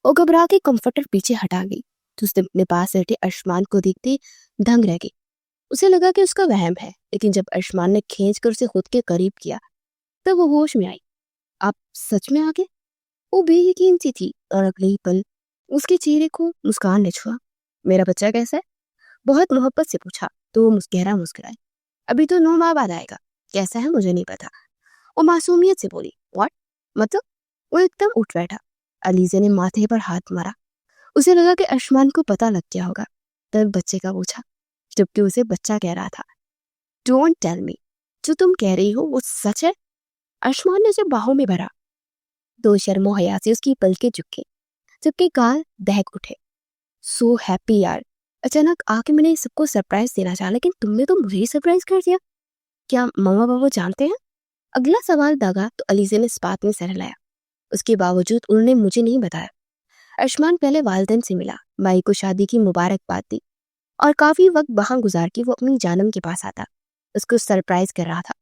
وہ گھبرا کے کمفرٹر پیچھے ہٹا گئی تو اس نے اپنے پاس بیٹھے ارشمان کو دیکھتے دنگ رہ گئی۔ اسے لگا کہ اس کا وہم ہے، لیکن جب ارشمان نے کھینچ کر اسے خود کے قریب کیا تب وہ ہوش میں آئی۔ آپ سچ میں آ گئے؟ وہ بے یقین سی تھی، اور اگلے ہی پل اس کے چہرے کو مسکان نے چھوا۔ میرا بچہ کیسا ہے؟ بہت محبت سے پوچھا تو وہ گہرا مسکرائے۔ ابھی تو 9 ماہ بعد آئے گا، کیسا ہے مجھے نہیں پتا۔ وہ معصومیت سے بولی۔ واٹ؟ مطلب؟ وہ ایک دم اٹھ بیٹھا۔ علیزے نے ماتھے پر ہاتھ مارا۔ اسے لگا کہ ارشمان کو پتہ لگ گیا ہوگا، تب بچے کا پوچھا، جبکہ اسے بچہ کہہ رہا تھا۔ ڈونٹ ٹیل می، جو تم کہہ رہی ہو وہ سچ ہے؟ ارشمان نے اسے باہوں میں بھرا تو شرم و حیا سے اس کی پلکیں جھکیں، جبکہ گال دہک اٹھے۔ سو ہیپی یار، اچانک آ کے میں نے سب کو سرپرائز دینا چاہا، لیکن تم نے تو مجھے ہی سرپرائز کر دیا۔ کیا ماما بابا جانتے ہیں؟ اگلا سوال داغا تو علیزے نے اس بات میں سر ہلایا۔ اس کے باوجود انہوں نے مجھے نہیں بتایا۔ ارشمان پہلے والدین سے ملا، بھائی کو شادی کی مبارکباد دی، اور کافی وقت وہاں گزار کے وہ اپنی جانم کے پاس آتا، اس کو سرپرائز کر رہا تھا۔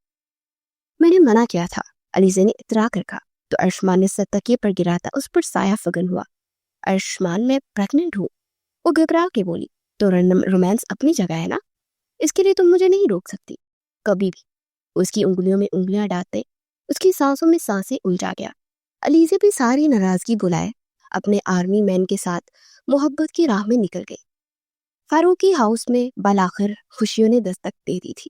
میں نے منع کیا تھا، علیزے نے اترا کر کہا تو ارشمان نے سر تکیے پر گرا تھا، اس پر سایہ فگن ہوا۔ ارشمان، میں پریگننٹ ہوں۔ وہ گھبرا کے بولی۔ تو رومانس اپنی جگہ ہے نا، اس کے لیے تم مجھے نہیں روک سکتی کبھی بھی۔ اس کی انگلیوں میں انگلیاں ڈالتے اس کی سانسوں میں سانسیں الجھا گیا۔ علیزے بھی ساری ناراضگی بلائے اپنے آرمی مین کے ساتھ محبت کی راہ میں نکل گئی۔ فاروقی ہاؤس میں بالآخر خوشیوں نے دستک دے دی تھی۔